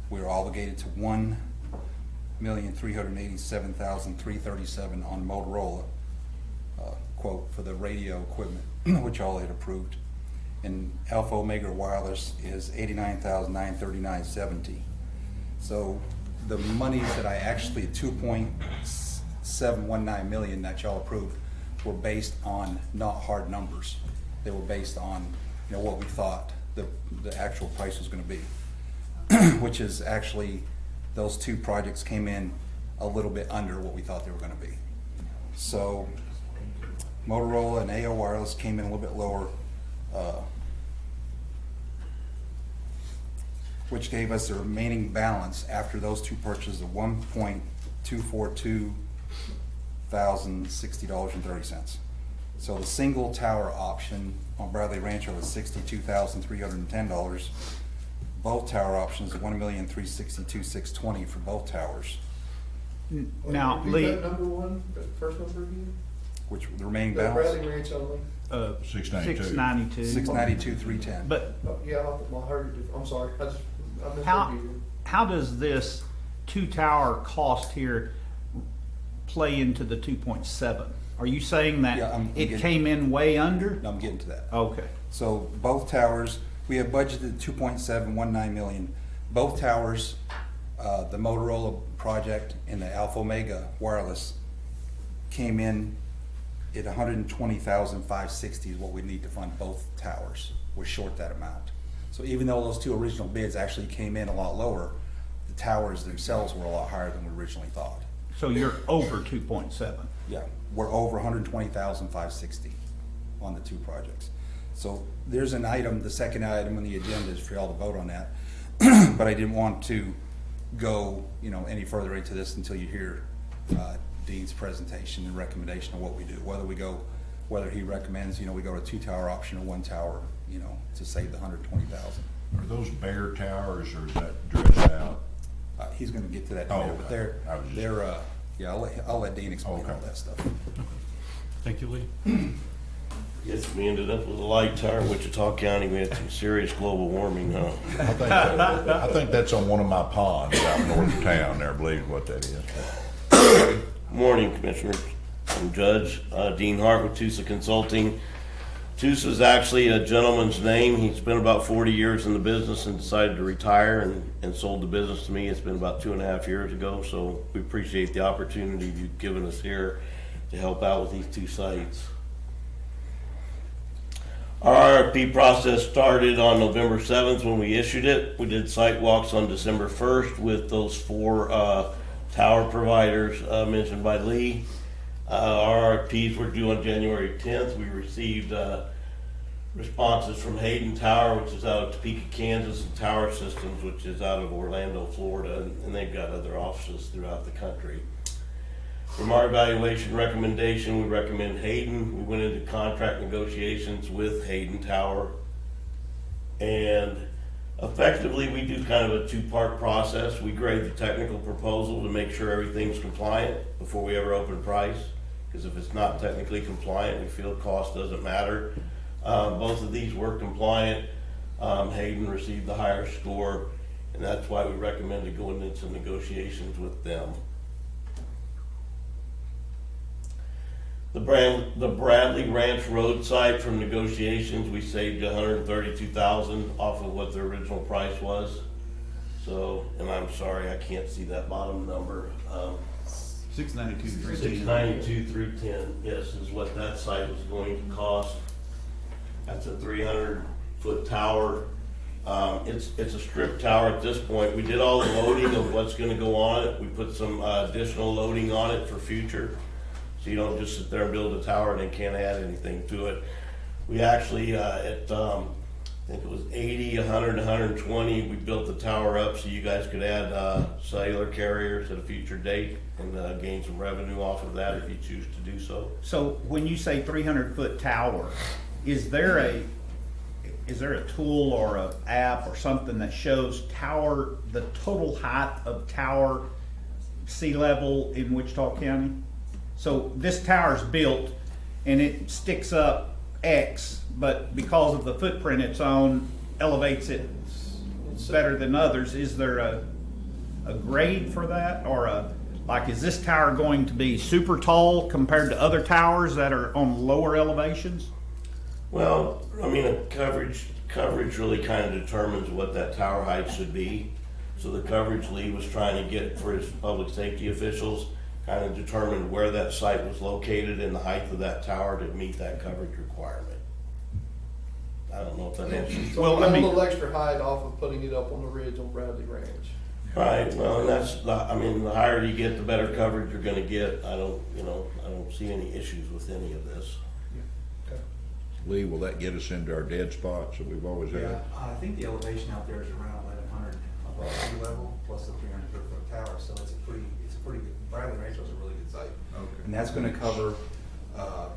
we were obligated to $1,387,337 on Motorola quote for the radio equipment, which all had approved. And Alpha Omega Wireless is $89,939.70. So the monies that I actually, 2.719 million that y'all approved, were based on not hard numbers. They were based on, you know, what we thought the actual price was going to be, which is actually, those two projects came in a little bit under what we thought they were going to be. So Motorola and AO Wireless came in a little bit lower, which gave us the remaining balance after those two purchases of $1,242,060.30. So the single tower option on Bradley Rancho was $62,310. Both tower options, $1,362,620 for both towers. Now, Repeat Lee, that number one, that first number again? Which the remaining The balance? Bradley Ranch only? 692. 692. 692,310. But Oh, yeah, I heard it. I'm sorry. I missed how, what you how does this two tower cost here play into the 2.7? Are you saying that Yeah, I'm it getting- came in way under? No, I'm getting to that. Okay. So both towers, we have budgeted 2.719 million. Both towers, the Motorola project and the Alpha Omega Wireless, came in at 120,560 is what we need to fund both towers. We're short that amount. So even though those two original bids actually came in a lot lower, the towers themselves were a lot higher than we originally thought. So you're over 2.7. Yeah, we're over 120,560 on the two projects. So there's an item, the second item on the agenda is for y'all to vote on that. But I didn't want to go, you know, any further into this until you hear Dean's presentation and recommendation of what we do. Whether he recommends, you know, we go to a two tower option or one tower, you know, to save the 120,000. Are those bare towers or is that dressed out? He's gonna get to that in a Oh, minute, but okay. I was just- yeah, I'll let Dean explain Okay. all that stuff. Thank you, Lee. Yes, we ended up with a light tower in Wichita County. We had some serious global warming, huh? I think that's on one of my ponds out north of town there, I believe what that is. Morning, Commissioners and Judge. Dean Hart with Tusa Consulting. Tusa is actually a gentleman's name. He spent about 40 years in the business and decided to retire and sold the business to me. It's been about 2.5 years ago, so we appreciate the opportunity you've given us here to help out with these two sites. Our RFP process started on November 7th when we issued it. We did site walks on December 1st with those 4 tower providers mentioned by Lee. Our RFPs were due on January 10th. We received responses from Hayden Tower, which is out of Topeka, Kansas, and Tower Systems, which is out of Orlando, Florida, and they've got other offices throughout the country. From our evaluation recommendation, we recommend Hayden. We went into contract negotiations with Hayden Tower. And effectively, we do kind of a 2-part process. We grade the technical proposal to make sure everything's compliant before we ever open price. Because if it's not technically compliant, we feel cost doesn't matter. Both of these were compliant. Hayden received the higher score, and that's why we recommended going into negotiations with them. The Bradley Ranch Road site, from negotiations, we saved $132,000 off of what the original price was. So, and I'm sorry, I can't see that bottom number. 692,310, yes, is what that site was going to cost. That's a 300-foot tower. It's a strip tower at this point. We did all the loading of what's going to go on it. We put some additional loading on it for future. So you don't just sit there and build a tower and then can't add anything to it. We actually, at I think it was 80, 100, 120. We built the tower up so you guys could add cellular carriers at a future date and gain some revenue off of that if you choose to do so. So when you say 300-foot tower, is there a tool or a app or something that shows the total height of tower sea level in Wichita County? So this tower's built and it sticks up X, but because of the footprint it's on, elevates it better than others. Is there a grade for that, or like is this tower going to be super tall compared to other towers that are on lower elevations? Well, I mean, coverage really kind of determines what that tower height should be. So the coverage Lee was trying to get for his public safety officials kind of determined where that site was located and the height of that tower to meet that coverage requirement. I don't know if that answers. So a little extra height off of putting it up on the ridge on Bradley Ranch. Right, well, and the higher you get, the better coverage you're gonna get. I don't see any issues with any of this. Lee, will that get us into our dead spots that we've always had? I think the elevation out there is around 1,100 above sea level, plus the 300-foot tower, so it's a pretty good, Bradley Ranch was a really good site. Okay. And that's gonna cover,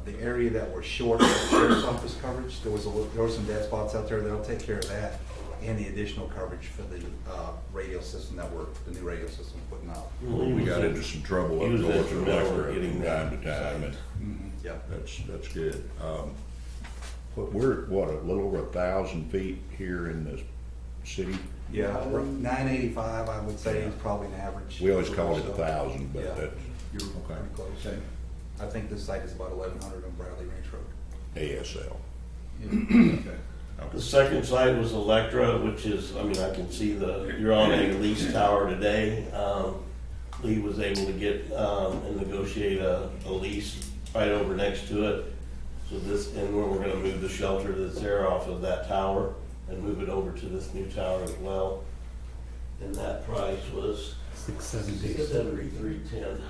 the area that we're short of the sheriff's office coverage. There were some dead spots out there that'll take care of that, and the additional coverage for the, radio system the new radio system we're putting out. We got into some trouble up He was north of instrumental in Electra getting from that time to time, and Yep. that's good. But we're at, what, a little over 1,000 feet here in the city? Yeah, 985, I would say, is probably an average. We always called it 1,000, but Yeah. that's, You're okay. pretty close. I think this site is about 1,100 on Bradley Ranch Road. ASL. The second site was Electra, which is, I mean, I can see you're on a lease tower today. Lee was able to get, and negotiate a lease right over next to it. So and we're gonna move the shelter that's there off of that tower and move it over to this new tower as well. And that price was $673.10.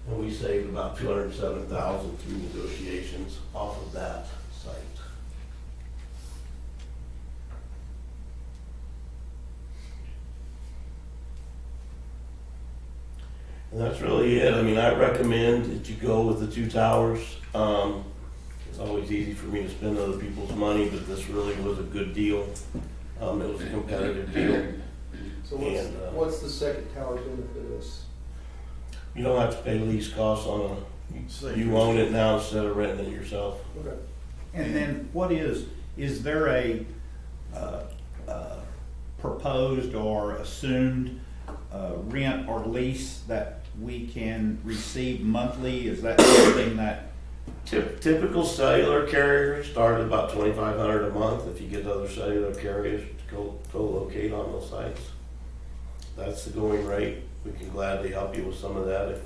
And we saved about $207,000 through negotiations off of that site. And that's really it. I mean, I recommend that you go with the two towers. It's always easy for me to spend other people's money, but this really was a good deal. It was a competitive deal. So what's the second tower benefit us? You don't have to pay lease costs on you own it now instead of renting it yourself. Okay. And then what is there a proposed or assumed rent or lease that we can receive monthly? Is that something that? Typical cellular carriers start at about $2,500 a month if you get other cellular carriers to co-locate on those sites. That's the going rate. We can gladly help you with some of that if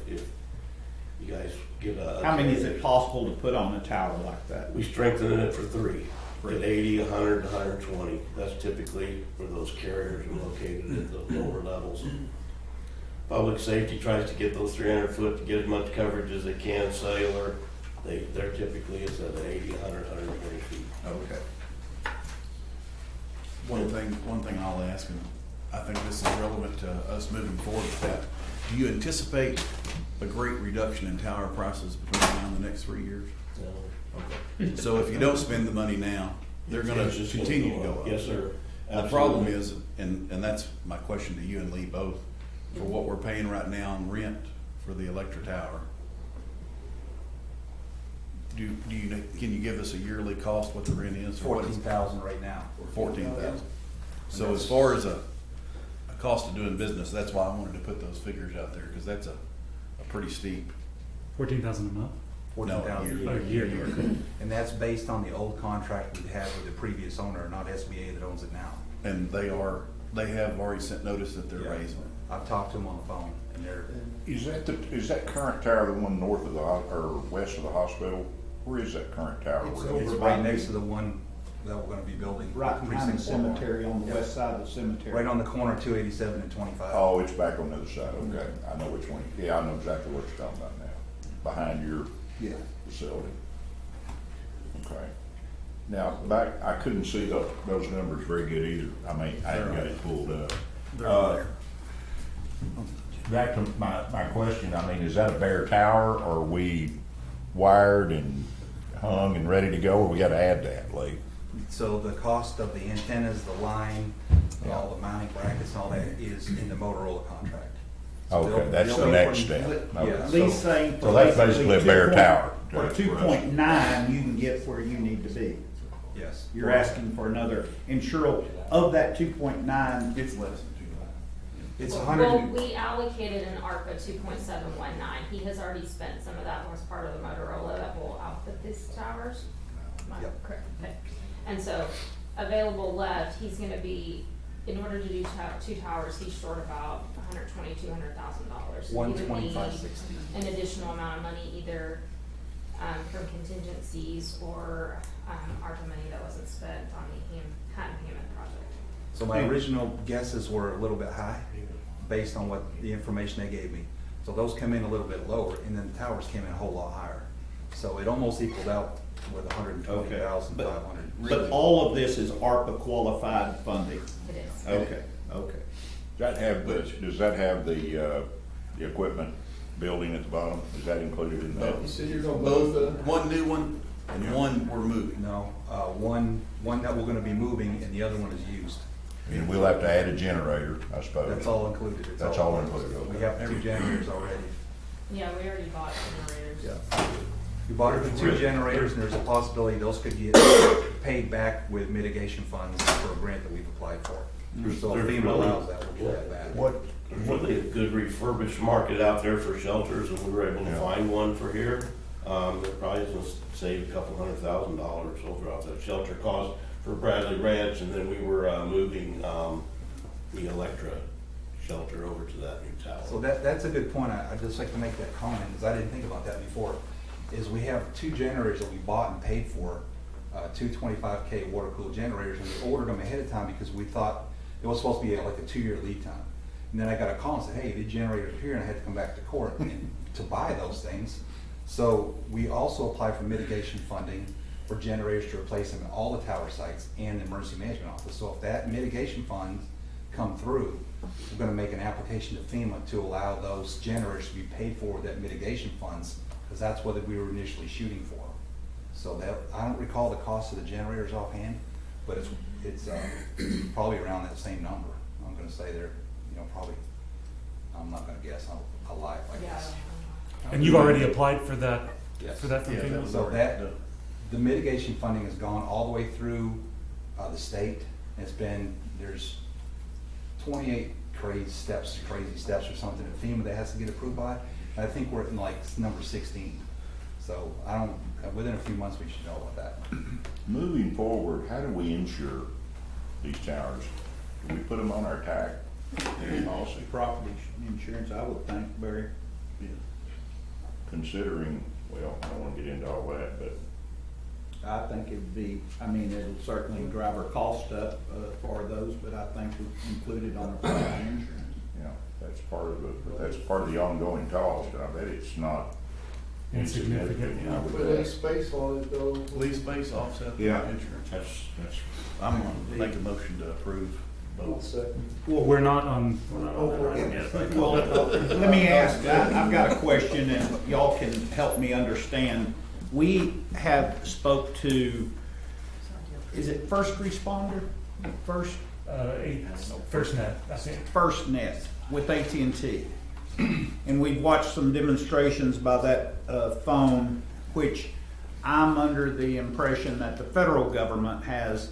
you guys get a. How many is it possible to put on a tower like that? We strengthen it for 3. At 80, 100, 120. That's typically where those carriers are located at the lower levels. Public safety tries to get those 300 foot to get as much coverage as they can cellular. They're typically it's at 80, 100, 120 feet. Okay. One thing I'll ask, and I think this is relevant to us moving forward with that. Do you anticipate a great reduction in tower prices between now and the next 3 years? No. Okay. So if you don't spend the money now, they're gonna It's just continue to gonna go up. Yes, sir. The problem is, and that's my question to you and Lee both, for what we're paying right now in rent for the Electra Tower, can you give us a yearly cost, what the rent is? or what it's- 14,000 right now. 14,000. So as far as a cost of doing business, that's why I wanted to put those figures out there, because that's a pretty steep. 14,000 a month? 14,000 No, a year. And that's based on the old contract we had with the previous owner, not SBA that owns it now. And they have already sent notice that they're raising it. I've talked to them on the phone, and they're. Is that current tower the one north of or west of the hospital? Where is that current tower? It's right next to the one that we're gonna be building. Right behind the Precinct 4. cemetery, on the Yep. west side of the cemetery. Right on the corner of 287 and 25. Oh, it's back on the other side, okay. I know which one, yeah, I know exactly what you're talking about now, behind your Yeah. facility. Okay. Now, back, I couldn't see those numbers very good either. I mean, I haven't got it pulled up. Back to my question, I mean, is that a bare tower, or are we wired and hung and ready to go, or we gotta add that, Lee? So the cost of the antennas, the line, all the mounting brackets, all that is in the Motorola contract. So Okay, that's they'll the be next putting- step. Yeah, Okay. Lee's so- saying. So that's basically a bare tower. For 2.9, you can get where you need to be. Yes. You're asking for another, and Cheryl, of that 2.9, It's less than 2. It's Well, 100. we allocated an ARPA 2.719. He has already spent some of that as part of the Motorola that will outfit these towers. Am I Yep. correct? Okay. And so available left, he's gonna be, in order to do two towers, he's short about $120,000-$200,000. So he would need 125.60. an additional amount of money, either from contingencies or ARPA money that wasn't spent on the Hammond project. So my original guesses were a little bit high, based on what the information they gave me. So those come in a little bit lower, and then the towers came in a whole lot higher. So it almost equaled out with 120,500. but all of this is ARPA qualified funding. It is. Okay, okay. Does that have the equipment building at the bottom? Is that included in that? You said you're gonna both, One new one and one we're moving. No, one that we're gonna be moving, and the other one is used. And we'll have to add a generator, I suppose. That's all included. It's That's all included, We okay. have 2 generators already. Yeah, we already bought generators. Yeah. We bought the 2 generators, and there's a possibility those could get paid back with mitigation funds for a grant that we've applied for. So if FEMA allows that, we'll get that back. There's really a good refurbished market out there for shelters, and we were able to find one for here. It probably is gonna save a couple $100,000 over off that shelter cost for Bradley Ranch, and then we were moving the Electra shelter over to that new tower. So that's a good point. I'd just like to make that comment, because I didn't think about that before, is we have 2 generators that we bought and paid for, 2 25K water-cooled generators, and we ordered them ahead of time because we thought it was supposed to be like a 2-year lead time. And then I got a call and said, hey, the generators are here, and I had to come back to court to buy those things. So we also applied for mitigation funding for generators to replace them at all the tower sites and the emergency management office. So if that mitigation funds come through, we're gonna make an application to FEMA to allow those generators to be paid for with that mitigation funds, because that's what we were initially shooting for. So that, I don't recall the cost of the generators offhand, but it's probably around that same number. I'm gonna say they're, probably, I'm not gonna guess, I'll lie if I guess. And you've already applied for that, Yes. for that from Yeah, FEMA? that was So already that, the mitigation funding has gone all the way through the state. There's 28 crazy steps or something at FEMA that has to get approved by. And I think we're in like number 16. So within a few months, we should know about that. Moving forward, how do we insure these towers? Do we put them on our TAC policy? Property insurance, I would think, Barry. Considering, well, I don't wanna get into all that, but I think it'd be, it'll certainly drive our cost up for those, but I think we include it on our property insurance. that's part of it, but that's part of the ongoing cost. I bet it's not Insignificant, I would put bet. any space on it though. Lease space offset the Yeah. insurance. That's, I'm gonna make a motion to approve I'll both. second. Well, we're not on that yet. Well, let me ask, I've got a question, and y'all can help me understand. We have spoke to, is it first responder? First FirstNet, I think. FirstNet with AT&T. And we've watched some demonstrations by that phone, which I'm under the impression that the federal government has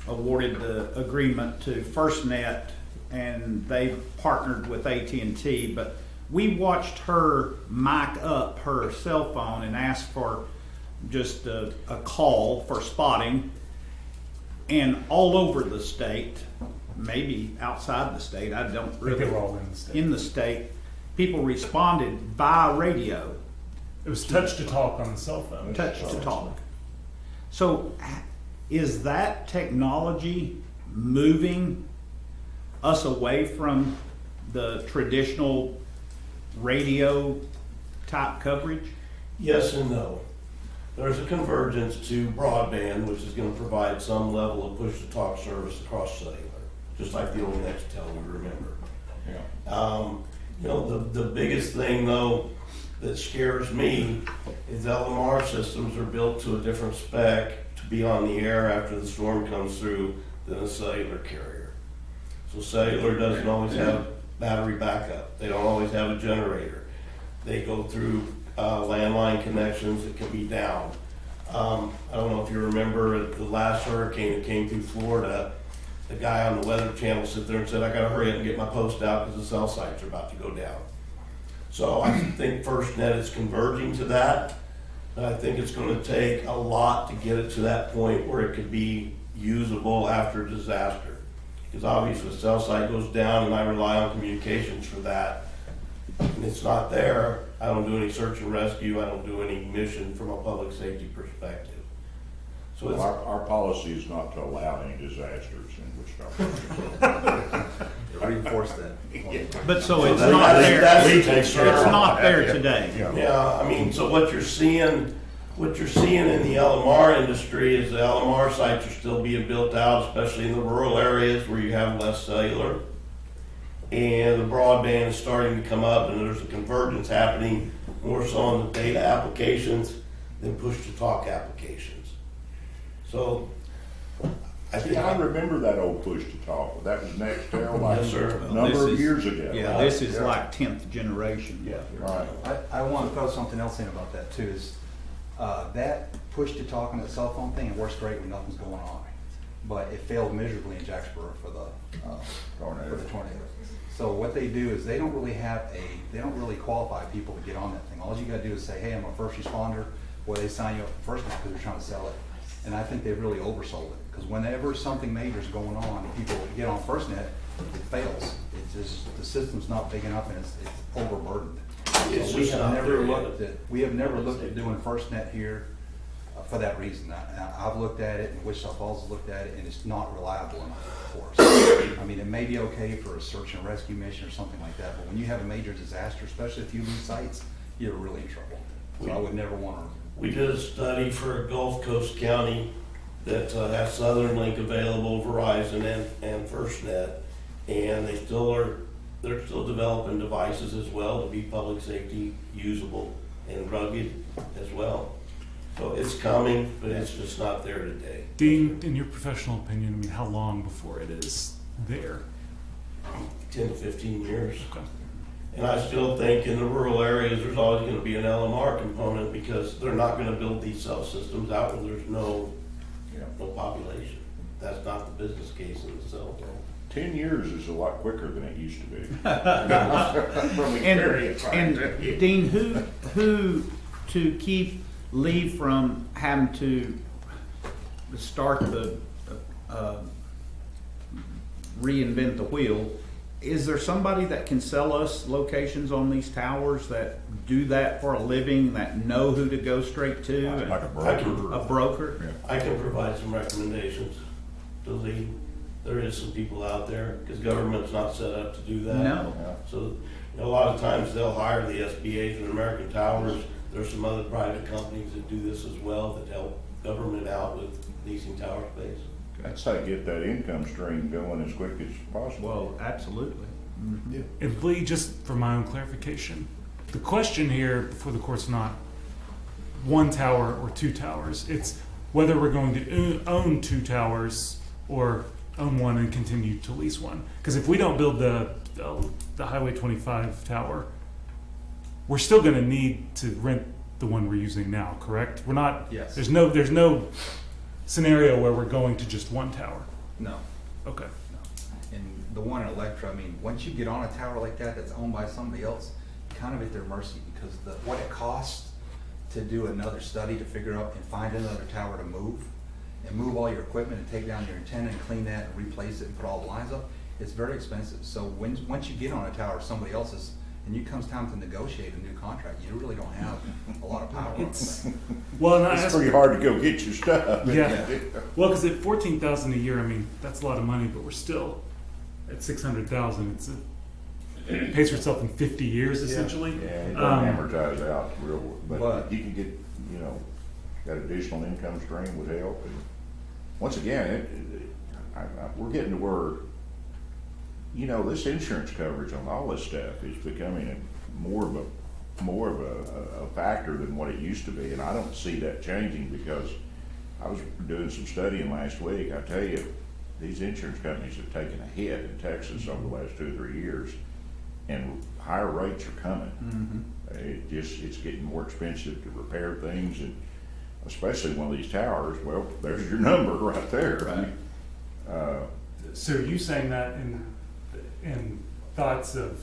awarded the agreement to FirstNet, and they've partnered with AT&T, but we watched her mic up her cell phone and ask for just a call for spotting, and all over the state, maybe outside the state, I don't I think really. they were all in the state. In the state, people responded via radio, It was touch to talk on the cell phone. touch to talk. So is that technology moving us away from the traditional radio type coverage? Yes and no. there's a convergence to broadband, which is gonna provide some level of push-to-talk service across cellular, just like the old Nextel we remember. You know, the biggest thing though that scares me is LMR systems are built to a different spec to be on the air after the storm comes through than a cellular carrier. So cellular doesn't always have battery backup. They don't always have a generator. They go through landline connections that can be down. I don't know if you remember the last hurricane that came through Florida, the guy on the Weather Channel sit there and said, I gotta hurry up and get my post out because the cell sites are about to go down. So I think FirstNet is converging to that, but I think it's gonna take a lot to get it to that point where it could be usable after a disaster. Because obviously the cell site goes down and I rely on communications for that. And it's not there, I don't do any search and rescue, I don't do any mission from a public safety perspective. So it's, Our policy is not to allow any disasters in Wichita. Reinforce that. But so it's that's- not there, that's the it's concern. not there today. yeah, I mean, so what you're seeing in the LMR industry is the LMR sites are still being built out, especially in the rural areas where you have less cellular. And the broadband is starting to come up and there's a convergence happening more so on the data applications than push-to-talk applications. So, I think. I remember that old push-to-talk, that was Nextel like Yes, sir. a number of years ago. Yeah, this is like 10th generation. Yeah. Right. I want to throw something else in about that too, is that push to talk on the cell phone thing, it works great when nothing's going on. But it failed miserably in Jacksboro for the tornado. So what they do is they don't really qualify people to get on that thing. All you gotta do is say, hey, I'm a first responder, well, they sign you up for FirstNet because they're trying to sell it. And I think they've really oversold it, because whenever something major is going on and people get on FirstNet, it fails. It's just, the system's not big enough and it's overburdened. It's So we just have not never there looked yet. at, we have never looked at doing FirstNet here for that reason. I've looked at it, and Wichita Falls has looked at it, and it's not reliable enough for us. I mean, it may be okay for a search and rescue mission or something like that, but when you have a major disaster, especially if you lose sites, you're really in trouble. So I would never want to. We did a study for a Gulf Coast county that has Southern Link available, Verizon and FirstNet, and they're still developing devices as well to be public safety usable and rugged as well. So it's coming, but it's just not there today. Dean, in your professional opinion, I mean, how long before it is there? 10 to 15 years. Okay. And I still think in the rural areas, there's always gonna be an LMR component because they're not gonna build these cell systems out where there's no population. That's not the business case in the cell phone. 10 years is a lot quicker than it used to be. From the area trying to- And Dean, who to keep Lee from having to start the, reinvent the wheel, is there somebody that can sell us locations on these towers that do that for a living, that know who to go straight to? Like a broker. A broker? Yeah. I can provide some recommendations to lead. There is some people out there, because government's not set up to do that. No. So, a lot of times they'll hire the SBA's and American Towers. There's some other private companies that do this as well that help government out with leasing tower space. That's how you get that income stream going as quick as possible. Well, absolutely. Yeah. And Lee, just for my own clarification, the question here before the court's not one tower or two towers. It's whether we're going to own two towers or own one and continue to lease one. Because if we don't build the Highway 25 tower, we're still going to need to rent the one we're using now, correct? We're not. Yes. There's no scenario where we're going to just one tower. No. Okay. And the one in Electra, I mean, once you get on a tower like that that's owned by somebody else, you're kind of at their mercy, because what it costs to do another study to figure out and find another tower to move, and move all your equipment and take down your antenna and clean that and replace it and put all the lines up, it's very expensive. So once you get on a tower somebody else's, and it comes time to negotiate a new contract, you really don't have a lot of power on the thing. Well, and I It's asked- pretty hard to go get your stuff. Yeah. Well, because at $14,000 a year, I mean, that's a lot of money, but we're still at $600,000. It pays for itself in 50 years, essentially. Yeah, it doesn't amortize out real, but But- you can get, that additional income stream would help. And once again, we're getting to where, you know, this insurance coverage on all this stuff is becoming more of a factor than what it used to be, and I don't see that changing because I was doing some studying last week. I tell you, these insurance companies have taken a hit in Texas over the last 2 or 3 years, and higher rates are coming. It's getting more expensive to repair things, and especially one of these towers. Well, there's your number right there. Right. So are you saying that in thoughts of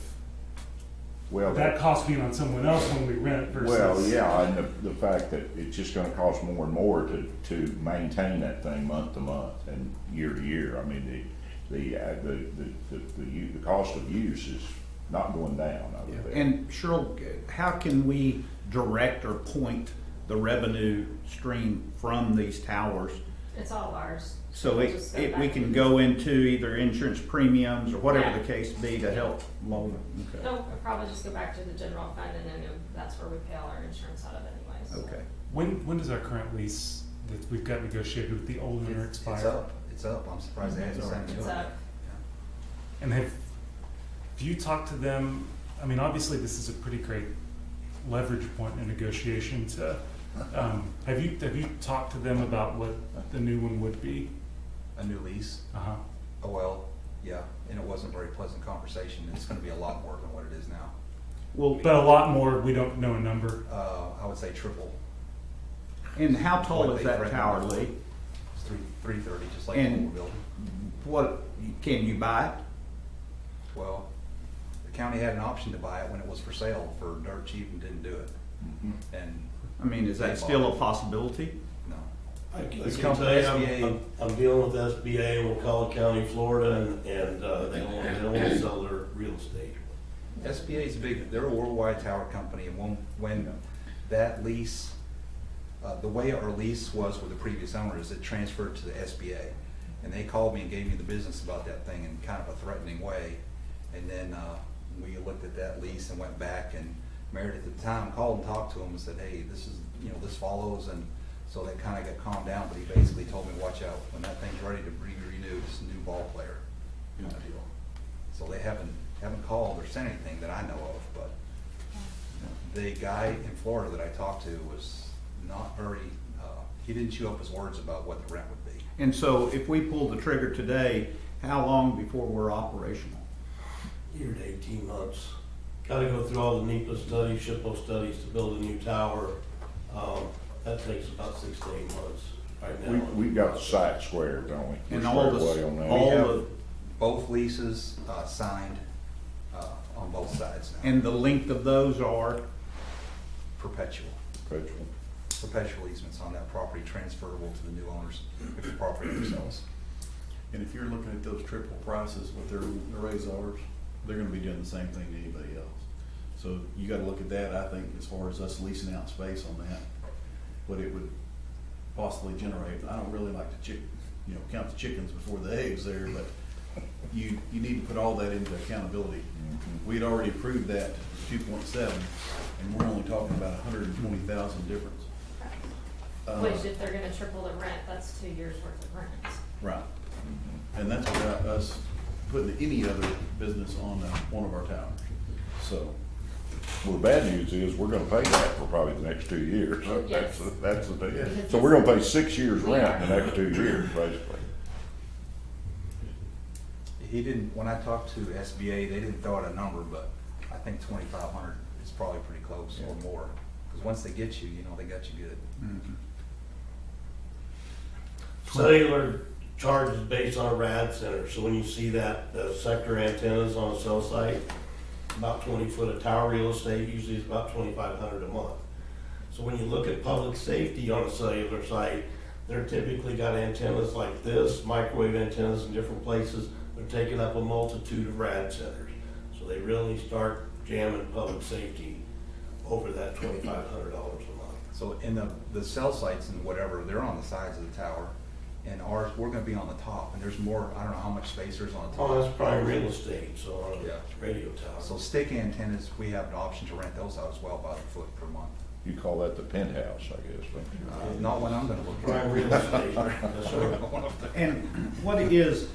that cost being on someone else when we rent versus? Well, yeah, and the fact that it's just gonna cost more and more to maintain that thing month to month and year to year. I mean, the cost of use is not going down. I would think. And Cheryl, how can we direct or point the revenue stream from these towers? It's all ours. So We'll just go we back can and- go into either insurance premiums or whatever Yeah. the case be to help lower. Okay. No, we'll probably just go back to the general fund and then that's where we pay all our insurance out of anyways. Okay. When does our current lease that we've got negotiated with the old owner expire? It's up. I'm surprised they haven't signed it. It's up. And have you talked to them? I mean, obviously this is a pretty great leverage point in negotiation to, have you talked to them about what the new one would be? A new lease? Uh-huh. Oh, well, yeah, and it wasn't a very pleasant conversation. It's gonna be a lot more than what it is now. Well, But a lot more, we don't know a number. I would say triple. and how tall What is they that threatened tower, before. Lee? It's 330, just like the And old building. what, can you buy it? Well, the county had an option to buy it when it was for sale for dirt cheap and didn't do it. And I mean, is that still a possibility? no. I can It's tell come you, from SBA. I'm dealing with SBA in McCullough County, Florida, and they don't want to sell their real estate. SBA is big, they're a worldwide tower company, and when that lease, the way our lease was with the previous owner is it transferred to the SBA. And they called me and gave me the business about that thing in kind of a threatening way. And then, we looked at that lease and went back, and Meredith at the time called and talked to him and said, hey, this is, this follows, and so they kind of got calmed down, but he basically told me, watch out, when that thing's ready to be renewed, it's a new ball player, kind of deal. So they haven't called or sent anything that I know of, but the guy in Florida that I talked to was not very, he didn't chew up his words about what the rent would be. And so if we pull the trigger today, how long before we're operational? Year to 18 months. Got to go through all the NEPA studies, SHPO studies to build a new tower. That takes about 6 to 8 months right now. We've got the site squared, don't we? And We're all squared the- away on that. all We have the- both leases signed on both sides now. And the length of those are? Perpetual. Perpetual easements on that property transferable to the new owners if the property ever sells. And if you're looking at those triple prices with their razors, they're gonna be doing the same thing to anybody else. So you gotta look at that, I think, as far as us leasing out space on that, what it would possibly generate. I don't really like to count the chickens before the eggs there, but you need to put all that into accountability. We'd already approved that 2.7, and we're only talking about 120,000 difference. Which if they're gonna triple the rent, that's 2 years worth of rent. Right. And that's without us putting any other business on one of our towers. So, Well, the bad news is we're gonna pay that for probably the next 2 years. Yes. That's the thing. So we're gonna pay 6 years rent in the next 2 years, basically. He didn't, when I talked to SBA, they didn't throw out a number, but I think 2,500 is probably pretty close or more. Because once they get you, they got you good. Cellular charges based on a RAD center, so when you see that, the sector antennas on a cell site, about 20 foot of tower real estate, usually is about $2,500 a month. So when you look at public safety on a cellular site, they're typically got antennas like this, microwave antennas in different places. They're taking up a multitude of RAD centers. So they really start jamming public safety over that $2,500 a month. So in the cell sites and whatever, they're on the sides of the tower. And ours, we're gonna be on the top, and there's more, I don't know how much space there's on the top. Oh, that's prime real estate, so on Yeah. a radio tower. So stick antennas, we have an option to rent those out as well by the foot per month. You call that the penthouse, I guess, don't you? Not when I'm gonna look at Prime it. real estate, yes, sir. And what it is,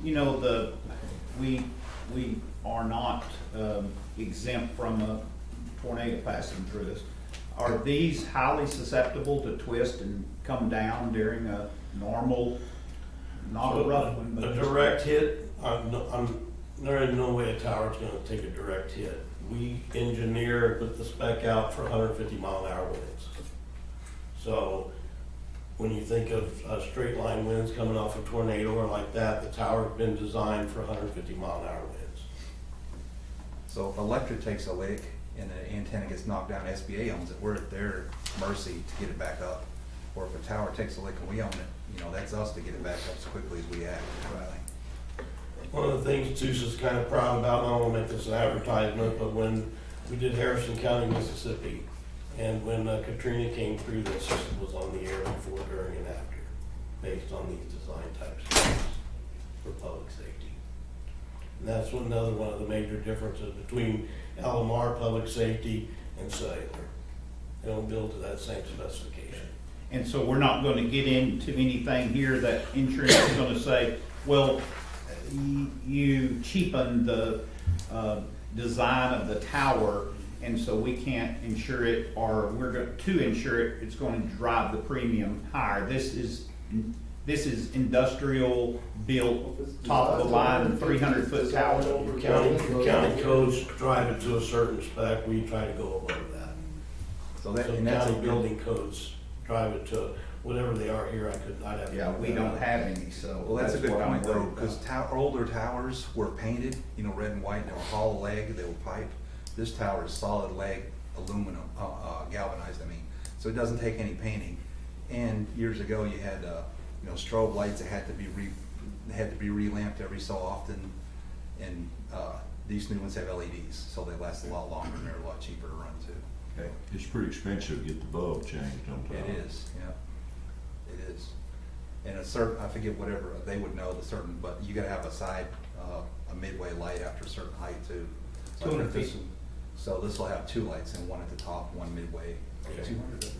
you know, we are not exempt from a tornado passing through us. Are these highly susceptible to twist and come down during a normal, not a rough one, but A just- direct hit, there is no way a tower's gonna take a direct hit. We engineer, put the spec out for 150 mile an hour winds. So when you think of straight line winds coming off a tornado or like that, the tower's been designed for 150 mile an hour winds. So if electric takes a lick and the antenna gets knocked down, SBA owns it, we're at their mercy to get it back up. Or if a tower takes a lick and we own it, you know, that's us to get it back up as quickly as we act. One of the things Tusa's kind of proud about, and I don't want to make this an advertisement, but when we did Harrison County, Mississippi, and when Katrina came through, that system was on the air before, during, and after, based on these design types of things for public safety. And that's another one of the major differences between LMR public safety and cellular. They don't build to that same specification. And so we're not gonna get into anything here that insurance is gonna say, well, you cheapen the design of the tower, and so we can't insure it, or we're going to insure it, it's going to drive the premium higher. This is industrial built, top of the line, 300-foot tower. County codes drive it to a certain spec, we try to go above that. So that, So and that's a county building codes drive it to whatever they are here, I'd have. Yeah, we don't have any, so. Well, that's a good what I'm point though, worried because about. older towers were painted, you know, red and white, they were hollow leg, they were pipe. This tower is solid leg, aluminum, galvanized, I mean, so it doesn't take any painting. And years ago, you had, you know, strobe lights that had to be relamped every so often. And, these new ones have LEDs, so they last a lot longer and they're a lot cheaper to run too. Okay. It's pretty expensive to get the bulb changed on top. It is, yeah, it is. And a certain, I forget whatever, they would know the certain, but you gotta have a side, a midway light after a certain height too. So I think 200 this- So this will have two lights and one at the top, one midway. 200 of it.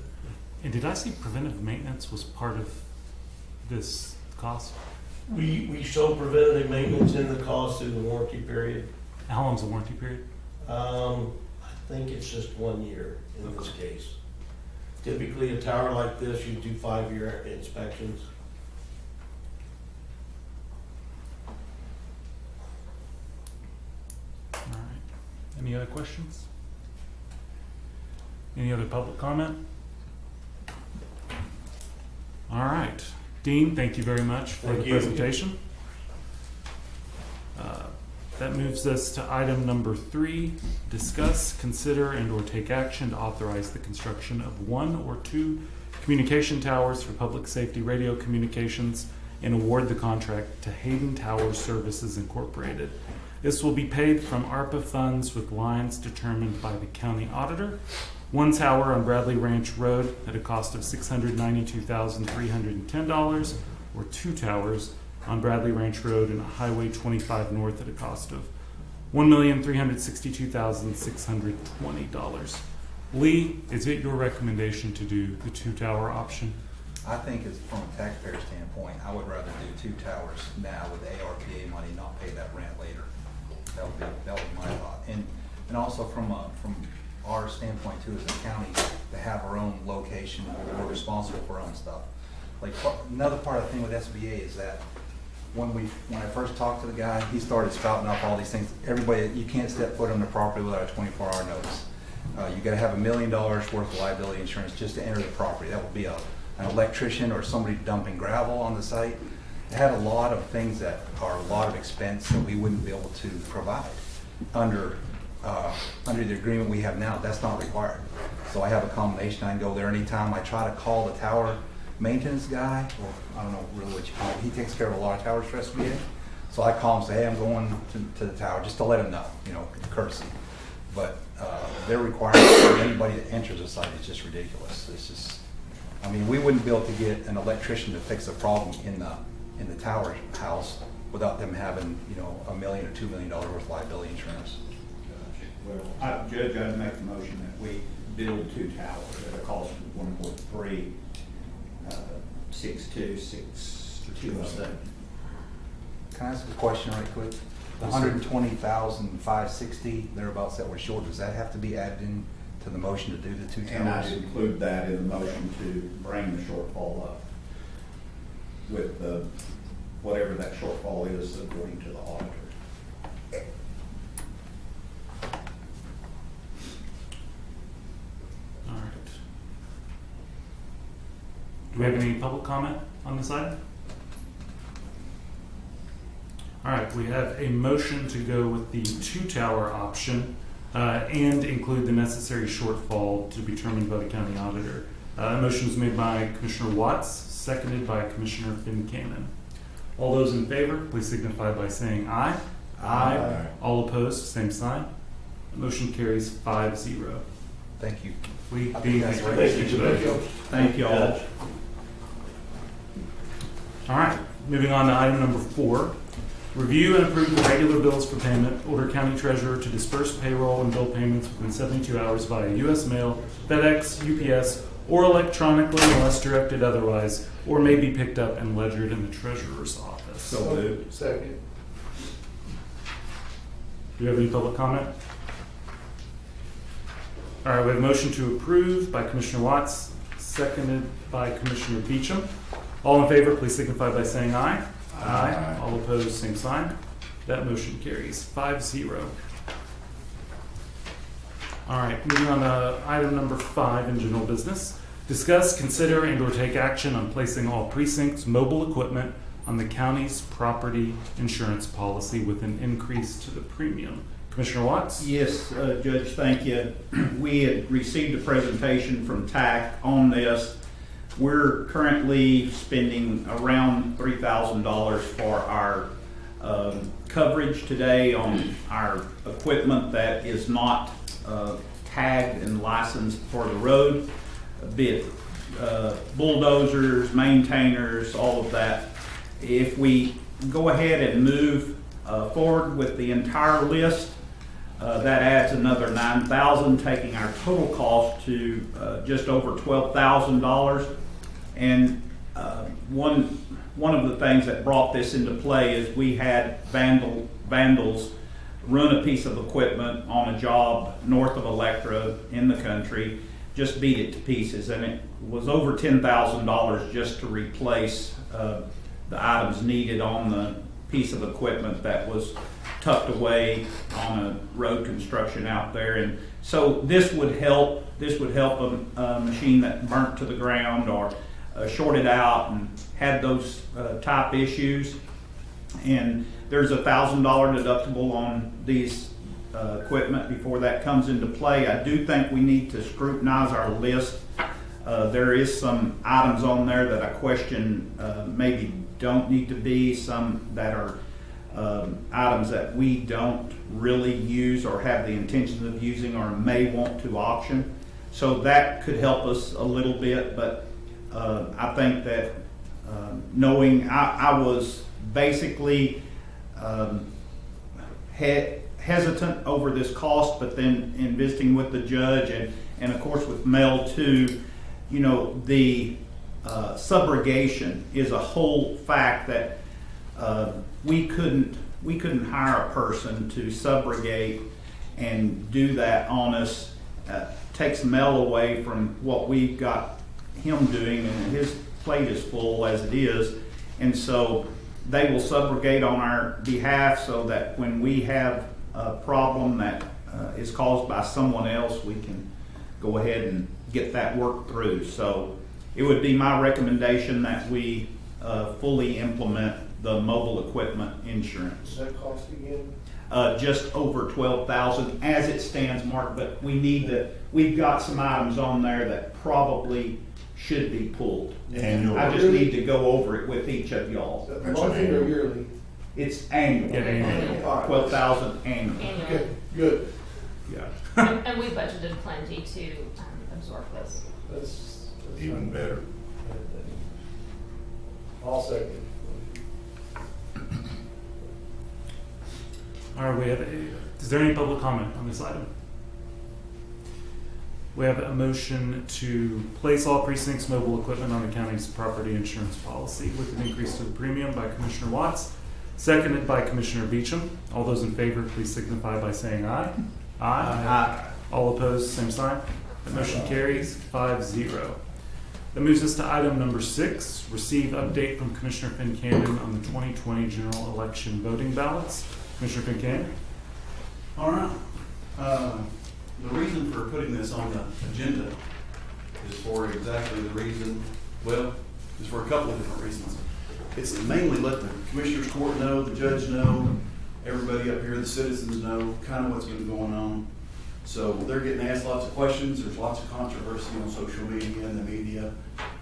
And did I see preventive maintenance was part of this cost? We show preventative maintenance in the cost through the warranty period. How long's the warranty period? I think it's just 1 year in this case. Typically, a tower like this, you do 5-year inspections. All right. Any other questions? Any other public comment? All right. Dean, thank you very much for Thank the you. presentation. That moves us to item number 3, discuss, consider, and/or take action to authorize the construction of 1 or 2 communication towers for public safety radio communications and award the contract to Hayden Tower Services Incorporated. This will be paid from ARPA funds with lines determined by the county auditor. 1 tower on Bradley Ranch Road at a cost of $692,310, or 2 towers on Bradley Ranch Road and Highway 25 North at a cost of $1,362,620. Lee, is it your recommendation to do the 2 tower option? I think it's from a taxpayer standpoint, I would rather do 2 towers now with ARPA money, not pay that rent later. That would be my thought. And also from our standpoint too, as a county, to have our own location, we're responsible for our own stuff. Like, another part of the thing with SBA is that when I first talked to the guy, he started spouting off all these things. Everybody, you can't step foot on the property without a 24-hour notice. You gotta have $1 million worth of liability insurance just to enter the property. That would be an electrician or somebody dumping gravel on the site. It had a lot of things that are a lot of expense that we wouldn't be able to provide under the agreement we have now. That's not required. So I have a combination. I can go there anytime. I try to call the tower maintenance guy, or I don't know really what you call him. He takes care of a lot of towers for SBA. So I call him and say, hey, I'm going to the tower, just to let him know, you know, courtesy. But their requirements for anybody that enters the site is just ridiculous. It's just, I mean, we wouldn't be able to get an electrician to fix a problem in the tower house without them having, you know, $1 million or $2 million worth of liability insurance. Well, Judge, I'd make the motion that we build 2 towers at a cost of 1.362,627. Can I ask a question right quick? The 120,560 thereabouts that were short, does that have to be added in to the motion to do the 2 And I'd towers? include that in the motion to bring the shortfall up with the, whatever that shortfall is according to the auditor. All right. Do we have any public comment on this item? All right, we have a motion to go with the 2-tower option and include the necessary shortfall to be determined by the county auditor. A motion was made by Commissioner Watts, seconded by Commissioner Fincannon. All those in favor, please signify by saying aye. Aye. All opposed, same sign. The motion carries 5-0. Thank you. Thank Thank you all. All right, moving on to item number 4. Review and approve the regular bills for payment. Order county treasurer to disperse payroll and bill payments within 72 hours via U.S. mail, FedEx, UPS, or electronically unless directed otherwise, or may be picked up and ledgered in the treasurer's office. So moved. Second. Do you have any public comment? All right, we have a motion to approve by Commissioner Watts, seconded by Commissioner Beecham. All in favor, please signify by saying aye. Aye. All opposed, same sign. That motion carries 5-0. All right, moving on to item number 5 in general business. Discuss, consider, and or take action on placing all precincts' mobile equipment on the county's property insurance policy with an increase to the premium. Commissioner Watts? Yes, Judge, thank you. We had received a presentation from TAC on this. We're currently spending around $3,000 for our coverage today on our equipment that is not tagged and licensed for the road, be it bulldozers, maintainers, all of that. If we go ahead and move forward with the entire list, that adds another $9,000, taking our total cost to just over $12,000. And one of the things that brought this into play is we had vandals run a piece of equipment on a job north of Electra in the country, just beat it to pieces, and it was over $10,000 just to replace the items needed on the piece of equipment that was tucked away on a road construction out there. And so this would help a machine that burnt to the ground or shorted out and had those type issues. And there's $1,000 deductible on these equipment before that comes into play. I do think we need to scrutinize our list. There is some items on there that I question maybe don't need to be, some that are items that we don't really use or have the intention of using or may want to auction. So that could help us a little bit, but I think that knowing I was basically hesitant over this cost, but then in visiting with the judge and of course with Mel too, you know, the subrogation is a whole fact that we couldn't hire a person to subrogate and do that on us. Takes Mel away from what we've got him doing, and his plate is full as it is. And so they will subrogate on our behalf so that when we have a problem that is caused by someone else, we can go ahead and get that worked through. So it would be my recommendation that we fully implement the mobile equipment insurance. What's that cost again? Just over $12,000 as it stands, Mark, but we've got some items on there that probably should be pulled. Annual. I just need to go over it with each of y'all. Monthly or yearly? It's annual. Yeah, annual. $12,000 annual. Annually. Okay, good. Yeah. And we budgeted plenty to absorb this. That's Even better. I'll second. All right, is there any public comment on this item? We have a motion to place all precincts mobile equipment on the county's property insurance policy with an increase to the premium by Commissioner Watts, seconded by Commissioner Beecham. All those in favor, please signify by saying aye. Aye. All opposed, same sign. That motion carries 5-0. That moves us to item number 6, receive update from Commissioner Fincannon on the 2020 general election voting ballots. Commissioner Fincannon? All right. The reason for putting this on the agenda is for exactly the reason, well, it's for a couple of different reasons. It's to mainly let the Commissioners Court know, the judge know, everybody up here, the citizens know kind of what's been going on. So they're getting asked lots of questions. There's lots of controversy on social media and the media.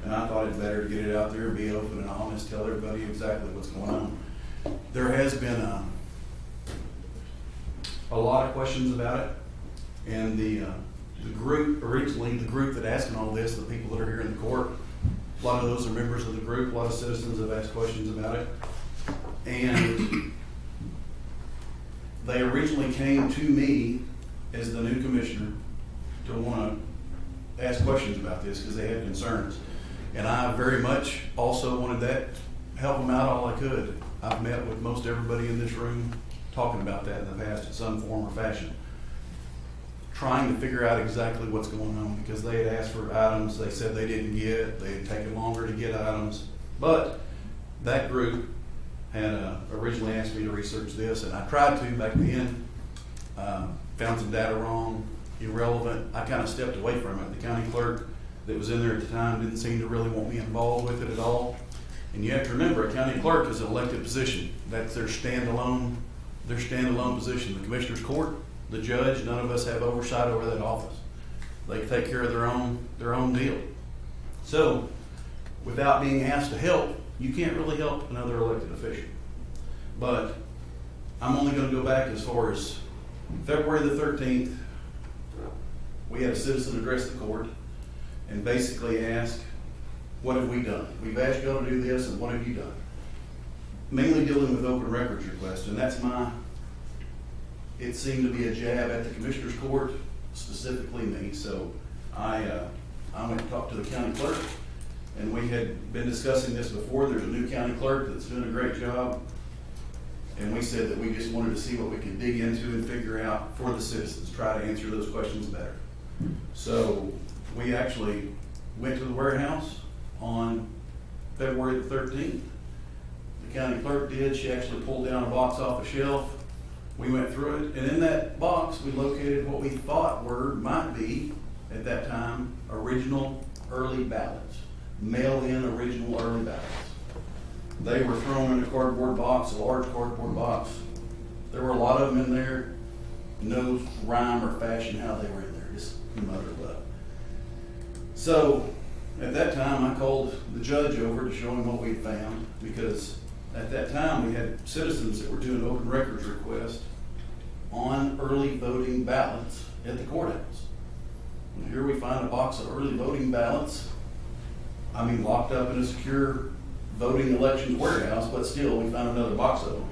And I thought it better to get it out there and be open and honest, tell everybody exactly what's going on. There has been a lot of questions about it. And the group, originally the group that asking all this, the people that are here in the court, a lot of those are members of the group. A lot of citizens have asked questions about it. And they originally came to me as the new commissioner to want to ask questions about this because they had concerns. And I very much also wanted that, help them out all I could. I've met with most everybody in this room talking about that in the past in some form or fashion, trying to figure out exactly what's going on because they had asked for items they said they didn't get, they had taken longer to get items. But that group had originally asked me to research this, and I tried to back then. Found some data wrong, irrelevant. I kind of stepped away from it. The county clerk that was in there at the time didn't seem to really want me involved with it at all. And you have to remember, a county clerk is an elected position. That's their standalone position. The Commissioner's Court, the judge, none of us have oversight over that office. They take care of their own deal. So, without being asked to help, you can't really help another elected official. But I'm only going to go back as far as February the 13th, we had a citizen address the court and basically ask, what have we done? We've asked y'all to do this, and what have you done? Mainly dealing with open records requests, and that's it seemed to be a jab at the Commissioner's Court, specifically me. So I went and talked to the county clerk, and we had been discussing this before. There's a new county clerk that's doing a great job. And we said that we just wanted to see what we could dig into and figure out for the citizens, try to answer those questions better. So we actually went to the warehouse on February the 13th. The county clerk did. She actually pulled down a box off a shelf. We went through it, and in that box we located what we thought might be, at that time, original early ballots. Mail-in original early ballots. They were thrown in a cardboard box, a large cardboard box. There were a lot of them in there. No rhyme or fashion how they were in there, just muddled up. So at that time, I called the judge over to show him what we had found, because at that time we had citizens that were doing open records requests on early voting ballots at the courthouse. And here we find a box of early voting ballots, locked up in a secure voting elections warehouse, but still we found another box of them.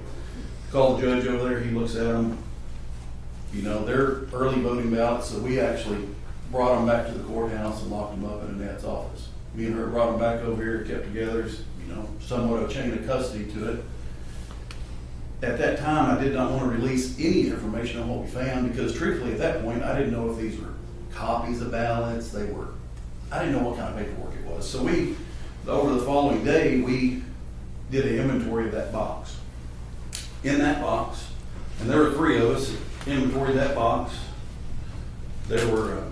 Called the judge over there, he looks at them. They're early voting ballots, so we actually brought them back to the courthouse and locked them up in Annette's office. Me and her brought them back over here, kept together, somewhat of a chain of custody to it. At that time, I did not want to release any information on what we found because truthfully at that point, I didn't know if these were copies of ballots, I didn't know what kind of paperwork it was. So over the following day, we did an inventory of that box. In that box, and there were 3 of us, inventoried that box. There were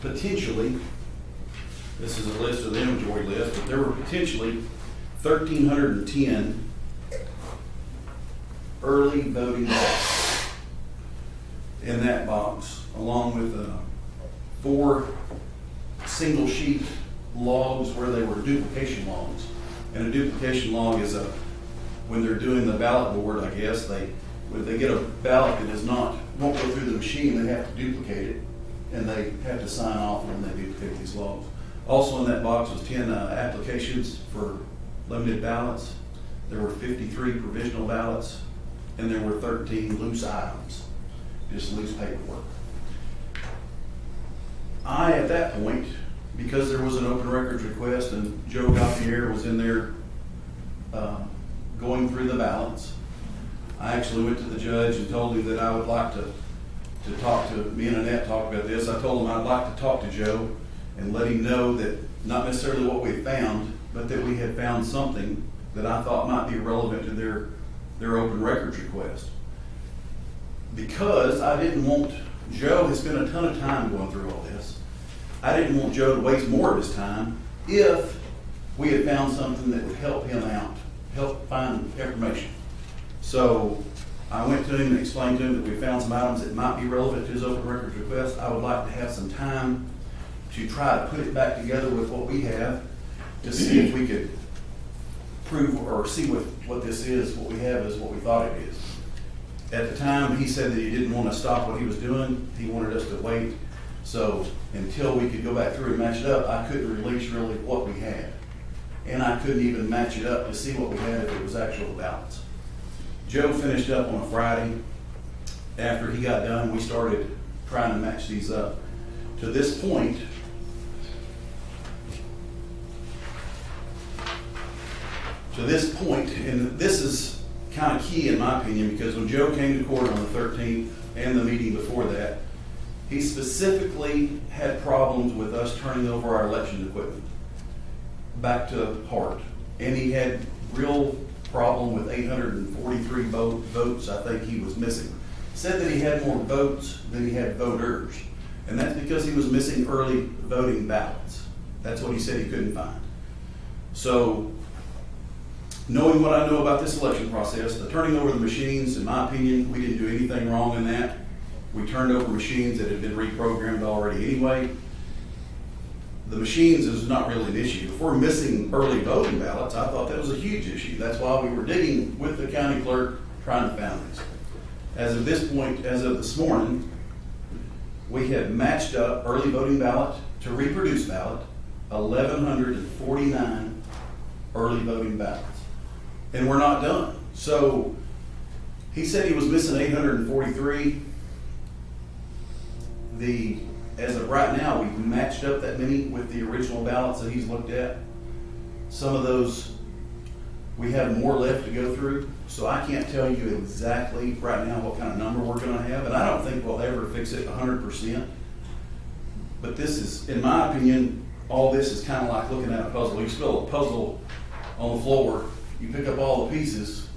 potentially, this is a list of the inventory list, but there were potentially 1,310 early voting ballots in that box, along with 4 single sheet logs where they were duplication logs. And a duplication log is when they're doing the ballot board, I guess, when they get a ballot that won't go through the machine, they have to duplicate it, and they have to sign off when they duplicate these logs. Also in that box was 10 applications for limited ballots. There were 53 provisional ballots, and there were 13 loose items, just loose paperwork. At that point, because there was an open records request and Joe Gauthier was in there going through the ballots, I actually went to the judge and told him that I would like to talk to, me and Annette talked about this. I told him I'd like to talk to Joe and let him know that not necessarily what we had found, but that we had found something that I thought might be relevant to their open records request. Because I didn't want, Joe has spent a ton of time going through all this. I didn't want Joe to waste more of his time if we had found something that would help him out, help find information. So I went to him and explained to him that we found some items that might be relevant to his open records request. I would like to have some time to try to put it back together with what we have to see if we could prove or see what this is, what we have is what we thought it is. At the time, he said that he didn't want to stop what he was doing. He wanted us to wait. So until we could go back through and match it up, I couldn't release really what we had. And I couldn't even match it up to see what we had if it was actual ballots. Joe finished up on a Friday. After he got done, we started trying to match these up. To this point, and this is kind of key in my opinion, because when Joe came to court on the 13th and the meeting before that, he specifically had problems with us turning over our election equipment back to Hart. And he had real problem with 843 votes I think he was missing. Said that he had more votes than he had voters. And that's because he was missing early voting ballots. That's what he said he couldn't find. So, knowing what I know about this election process, the turning over the machines, in my opinion, we didn't do anything wrong in that. We turned over machines that had been reprogrammed already anyway. The machines is not really an issue. If we're missing early voting ballots, I thought that was a huge issue. That's why we were digging with the county clerk trying to find these. As of this point, as of this morning, we have matched up early voting ballot to reproduce ballot, 1,149 early voting ballots. And we're not done. So he said he was missing 843. As of right now, we've matched up that many with the original ballots that he's looked at. Some of those, we have more left to go through. So I can't tell you exactly right now what kind of number we're gonna have. And I don't think we'll ever fix it 100%. But this is, in my opinion, all this is kind of like looking at a puzzle. You spill a puzzle on the floor, you pick up all the pieces,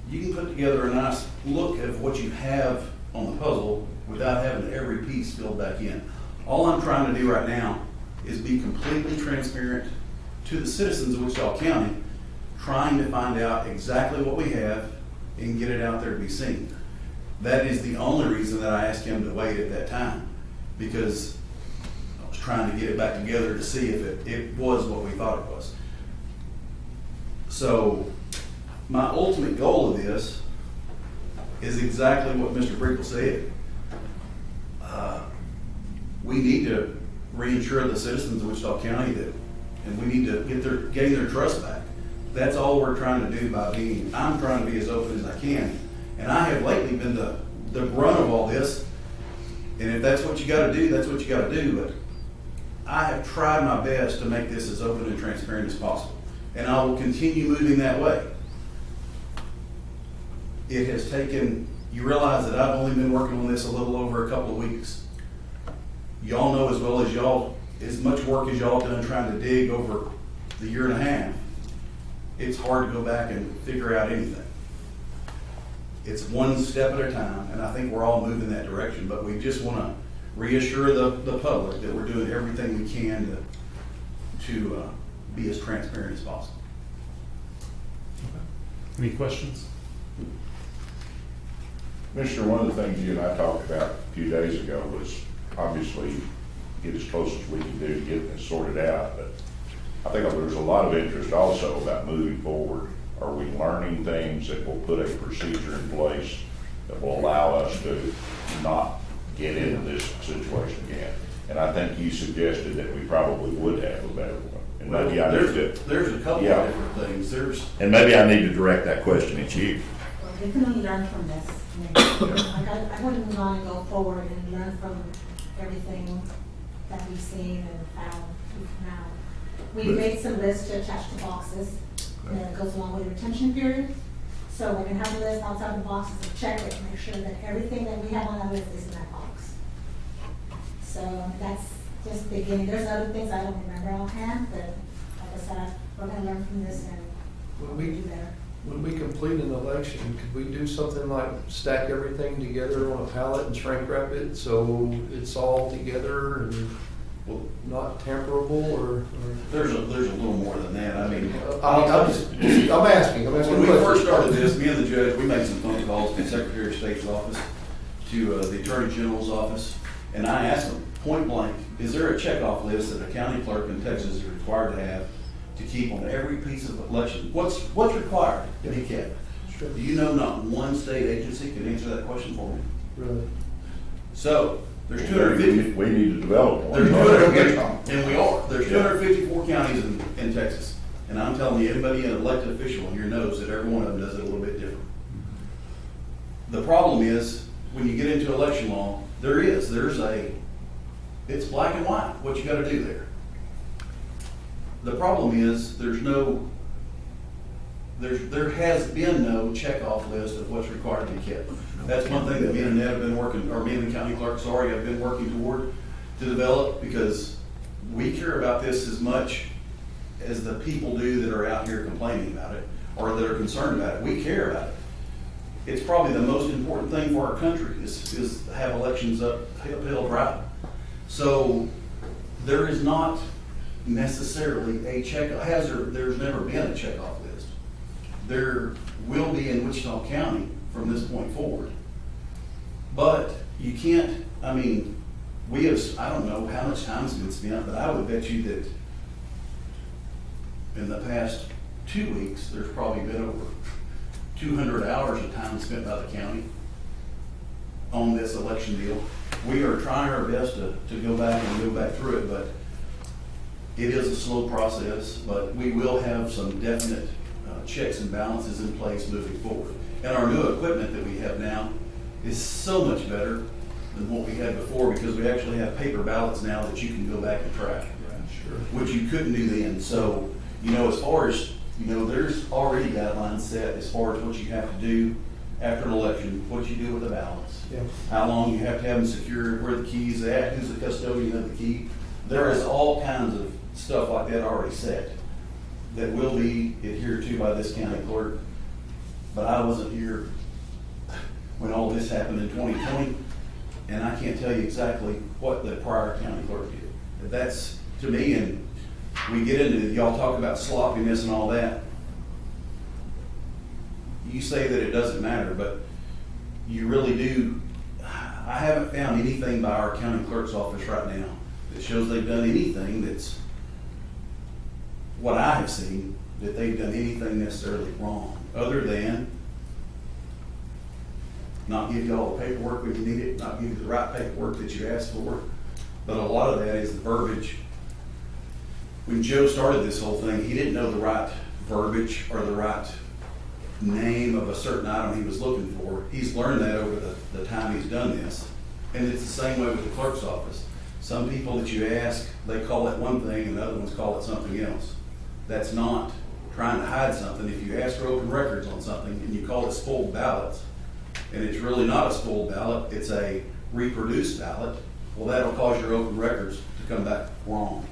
you can put together a nice look of what you have on the puzzle without having every piece filled back in. All I'm trying to do right now is be completely transparent to the citizens of Wichita County, trying to find out exactly what we have and get it out there to be seen. That is the only reason that I asked him to wait at that time, because I was trying to get it back together to see if it was what we thought it was. So my ultimate goal of this is exactly what Mr. Brickle said. We need to reinsure the citizens of Wichita County and we need to gain their trust back. That's all we're trying to do I'm trying to be as open as I can. And I have lately been the brunt of all this. And if that's what you gotta do, that's what you gotta do. But I have tried my best to make this as open and transparent as possible. And I will continue moving that way. It has taken, you realize that I've only been working on this a little over a couple of weeks. Y'all know as well as as much work as y'all done trying to dig over the year and a half, it's hard to go back and figure out anything. It's one step at a time, and I think we're all moving that direction, but we just want to reassure the public that we're doing everything we can to be as transparent as possible. Any questions? Commissioner, one of the things you and I talked about a few days ago was obviously get as close as we can do to get this sorted out, but I think there's a lot of interest also about moving forward. Are we learning things that will put a procedure in place that will allow us to not get into this situation again? And I think you suggested that we probably would have a better one. And maybe I need to, there's a couple of different things. and maybe I need to direct that question at you. Well, we can only learn from this. I wouldn't want to go forward and learn from everything that we've seen and found. We've made some lists to attach to boxes that goes along with the retention period. So we're gonna have a list outside the boxes to check it, make sure that everything that we have on that list is in that box. So that's just the beginning. There's other things I don't remember offhand, but like I said, we're gonna learn from this and When do better. when we complete an election, could we do something like stack everything together on a pallet and shrink wrap it so it's all together and not tamperable or? There's a little more than that. I mean, I'm asking. When we first started this, me and the judge, we made some phone calls to the Secretary of State's office, to the Attorney General's office, and I asked them point blank, is there a checkoff list that a county clerk in Texas is required to have to keep on every piece of election? What's required to be kept? Sure. Do you know not one state agency can answer that question for me? Really? So, there's 250. We need to develop one. There's 250, and we are. There's 254 counties in Texas. And I'm telling you, everybody, an elected official in here knows that every one of them does it a little bit different. The problem is, when you get into election law, it's black and white, what you gotta do there. The problem is, there has been no checkoff list of what's required to be kept. That's one thing that me and Ned have been working, or me and the county clerk, have been working toward to develop, because we care about this as much as the people do that are out here complaining about it, or that are concerned about it. We care about it. It's probably the most important thing for our country is to have elections uphill drive. So there is not necessarily a there's never been a checkoff list. There will be in Wichita County from this point forward. But you can't, I mean, I don't know how much time's been spent, but I would bet you that in the past 2 weeks, there's probably been over 200 hours of time spent by the county on this election deal. We are trying our best to go back through it, but it is a slow process, but we will have some definite checks and balances in place moving forward. And our new equipment that we have now is so much better than what we had before, because we actually have paper ballots now that you can go back and track, which you couldn't do then. So, as far as, there's already guidelines set as far as what you have to do after an election, what you do with the ballots, how long you have to have them secured, where the key's at, who's the custodian of the key. There is all kinds of stuff like that already set that will be adhered to by this county clerk. But I wasn't here when all this happened in 2020, and I can't tell you exactly what the prior county clerk did. But that's, to me, and we get into, y'all talk about sloppiness and all that. You say that it doesn't matter, but you really do. I haven't found anything by our county clerk's office right now that shows they've done anything that's what I have seen, that they've done anything necessarily wrong, other than not give you all the paperwork when you need it, not give you the right paperwork that you asked for. But a lot of that is the verbiage. When Joe started this whole thing, he didn't know the right verbiage or the right name of a certain item he was looking for. He's learned that over the time he's done this. And it's the same way with the clerk's office. Some people that you ask, they call it one thing and the other ones call it something else. That's not trying to hide something. If you ask for open records on something and you call it spoiled ballots, and it's really not a spoiled ballot, it's a reproduced ballot, well, that'll cause your open records to come back wrong.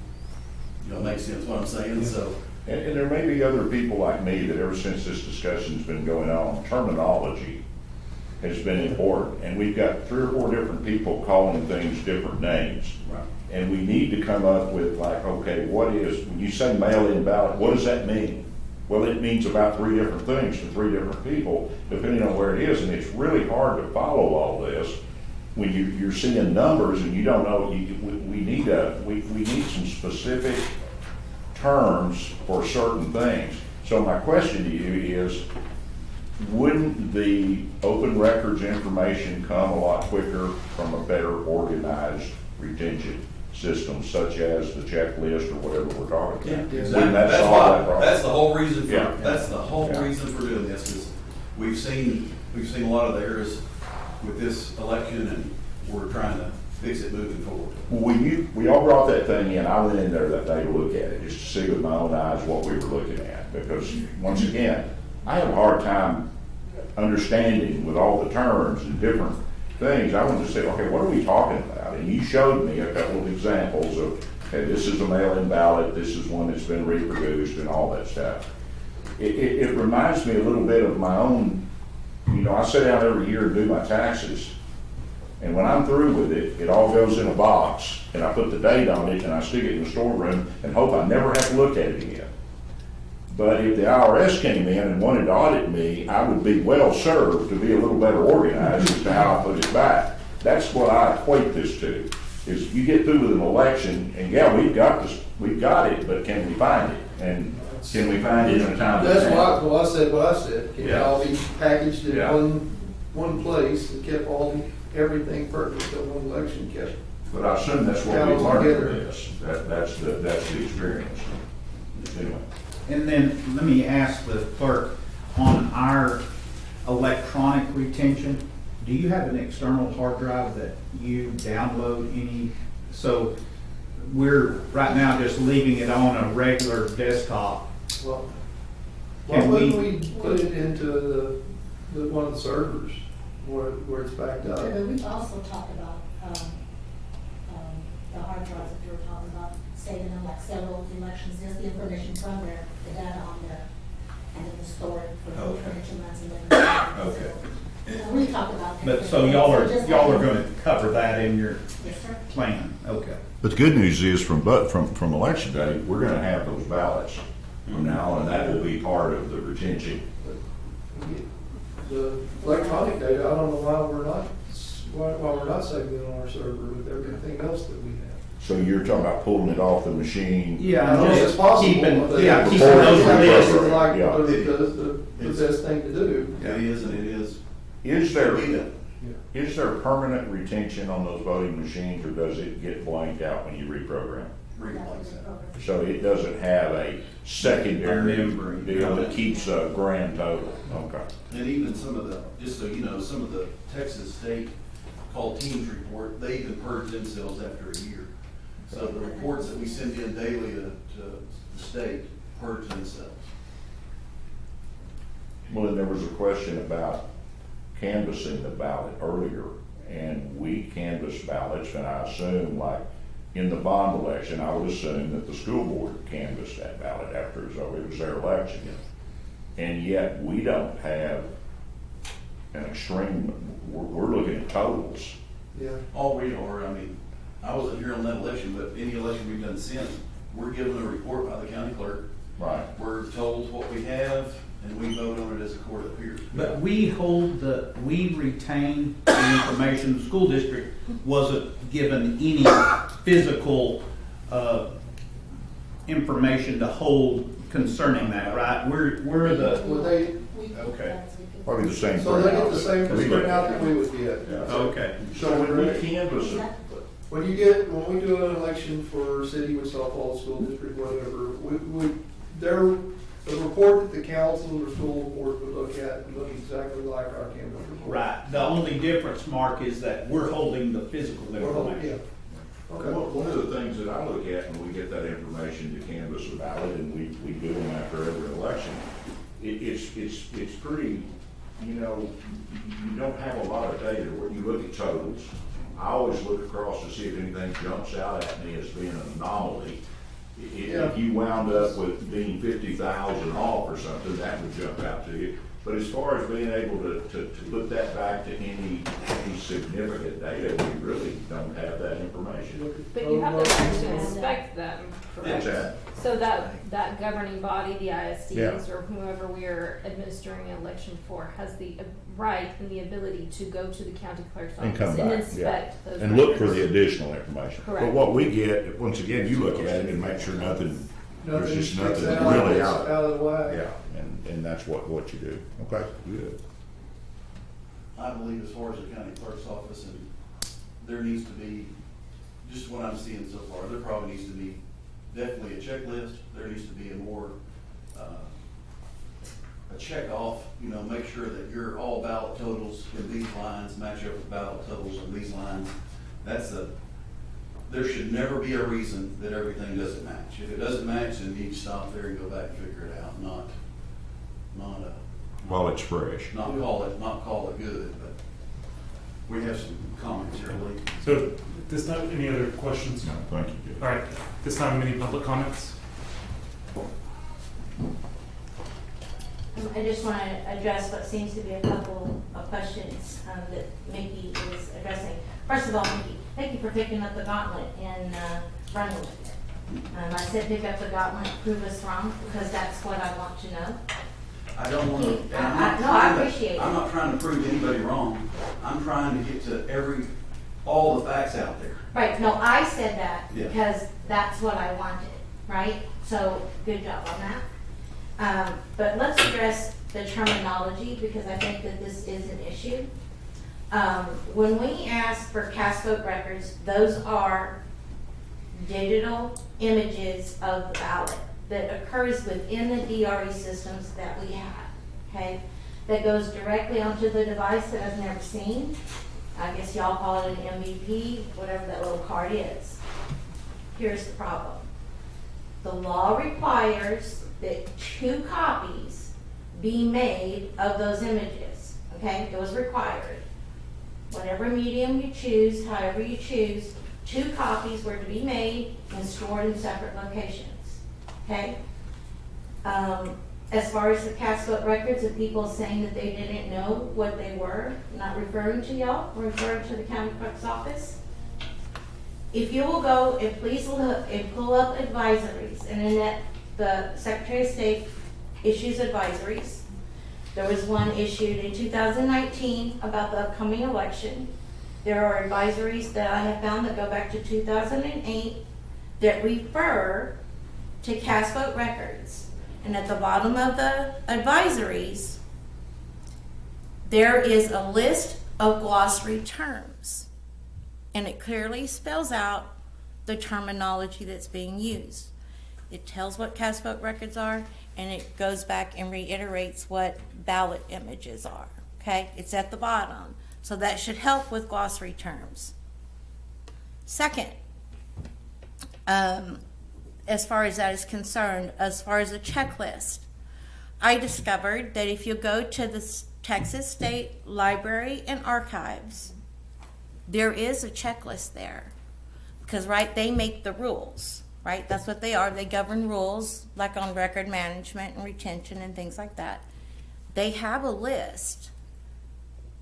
Makes sense what I'm saying? So, and there may be other people like me that ever since this discussion's been going on, terminology has been important. And we've got 3 or 4 different people calling things different names. right. And we need to come up with okay, when you say mail-in ballot, what does that mean? Well, it means about 3 different things to 3 different people, depending on where it is. And it's really hard to follow all this when you're seeing numbers and you don't know. We need some specific terms for certain things. So my question to you is, wouldn't the open records information come a lot quicker from a better organized retention system, such as the checklist or whatever we're talking about? Yeah, Wouldn't that solve that problem? that's the whole reason for Yeah. that's the whole reason for doing this, is we've seen a lot of the errors with this election, and we're trying to fix it moving forward. When we all brought that thing in, I went in there that day to look at it, just to see with my own eyes what we were looking at. Because, once again, I have a hard time understanding with all the terms and different things. I wanted to say, okay, what are we talking about? And you showed me a couple of examples of, okay, this is a mail-in ballot, this is one that's been reproduced, and all that stuff. It reminds me a little bit of my own, I sit down every year and do my taxes. And when I'm through with it, it all goes in a box, and I put the date on it, and I stick it in the storeroom, and hope I never have to look at it again. But if the IRS came in and wanted to audit me, I would be well served to be a little better organized as to how I put it back. That's what I equate this to, is you get through with an election, and yeah, we've got it, but can we find it? And can we find it in a time? That's why I said what I said. Can it Yeah. all be packaged in Yeah. one place and kept everything perfect till one election kept? But I assume that's what we Cows learned together. from this. That's the experience. Anyway. And then let me ask the clerk, on our electronic retention, do you have an external hard drive that you download any? So we're right now just leaving it on a regular desktop. Well, why Can wouldn't we put it into the one of the servers where it's backed up? Okay, but we've also talked about, the hard drives that you were talking about, saving them like several elections, just the information from there, the data on there, and then we store it for Okay. 2 months and then. Okay. We talked about. But so y'all are gonna cover that in your Yes, sir. plan? Okay. But the good news is from election day, we're gonna have those ballots from now on, and that will be part of the retention. The electronic data, I don't know why we're not saving it on our server with everything else that we have. So you're talking about pulling it off the machine? Yeah, I know just it's possible, keeping, but yeah, it's keeping those lists. like Yeah. the best thing to do. It is and it is. Is there, We know. is there permanent retention on those voting machines, or does it get blanked out when you reprogram? Replace that. So it doesn't have a secondary Remembering. deal that keeps a grand total? Okay. And even some of the, just so you know, some of the Texas state called Teams report, they even purge themselves after a year. So the reports that we send in daily to the state purge themselves. Well, then there was a question about canvassing the ballot earlier, and we canvass ballots, and I assume, like, in the bond election, I would assume that the school board canvassed that ballot after it was their election. And yet, we don't have an extreme, we're looking at totals. Yeah. All we are, I wasn't here on that election, but any election we've done since, we're given a report by the county clerk. Right. We're told what we have, and we vote on it as a court of peers. But we retain the information. The school district wasn't given any physical, information to hold concerning that, right? We're the, Would they, okay. Probably the same. so they get the same printout. printout that we would get. Yeah. Okay. So when we canvass it, When we do an election for city, Wichita Falls School District, whatever, the report that the council or school board would look at would look exactly like our canvas report. Right. The only difference, Mark, is that we're holding the physical information. Yeah. Okay. one of the things that I look at when we get that information to canvass a ballot, and we do them after every election, it's pretty, you don't have a lot of data where you look at totals. I always look across to see if anything jumps out at me as being an anomaly. If you wound up with being 50,000 off or something, that would jump out to you. But as far as being able to put that back to any significant data, we really don't have that information. But you have the right to inspect them, correct? What's that? So that governing body, the ISDs, Yeah. or whoever we are administering an election for, has the right and the ability to go to the county clerk's And office come and back, inspect those and look for records. the additional information. But Correct. what we get, once again, you look at it and make sure there's just sticks nothing out, really it's out. out of the whack. Yeah, and that's what you do. Okay, good. I believe as far as the county clerk's office, and there needs to be, just what I'm seeing so far, there probably needs to be definitely a checklist. There needs to be a more, a check off, make sure that your all ballot totals in these lines match up with ballot totals in these lines. there should never be a reason that everything doesn't match. If it doesn't match, then you can stop there and go back and figure it out, not While it's fresh. not call it good, but we have some comments here, Lee. So, this time, any other questions? No, thank you, Judge. All right, this time, any public comments? I just want to address what seems to be a couple of questions that Mickey is addressing. First of all, Mickey, thank you for picking up the gauntlet and running with it. I said pick up the gauntlet, prove us wrong, because that's what I want to know. I don't want to. No, I appreciate it. I'm not trying to prove anybody wrong. I'm trying to get to all the facts out there. Right, no, I said that Yeah. because that's what I wanted, right? So, good job on that. But let's address the terminology because I think that this is an issue. When we ask for Passcode records, those are digital images of the ballot that occurs within the DRE systems that we have, okay? That goes directly onto the device that I've never seen. I guess y'all call it an MVP, whatever that little card is. Here's the problem. The law requires that 2 copies be made of those images, okay? It was required. Whatever medium you choose, however you choose, 2 copies were to be made and stored in separate locations, okay? As far as the Passcode records of people saying that they didn't know what they were, not referring to y'all, referring to the county clerk's office. If you will go and please look and pull up advisories, and in that the Secretary of State issues advisories. There was one issued in 2019 about the upcoming election. There are advisories that I have found that go back to 2008 that refer to Passcode records. And at the bottom of the advisories, there is a list of glossary terms. And it clearly spells out the terminology that's being used. It tells what Passcode records are, and it goes back and reiterates what ballot images are, okay? It's at the bottom. So that should help with glossary terms. Second, as far as that is concerned, as far as a checklist, I discovered that if you go to the Texas State Library and Archives, there is a checklist there. Because, right, they make the rules, right? That's what they are. They govern rules, like on record management and retention and things like that. They have a list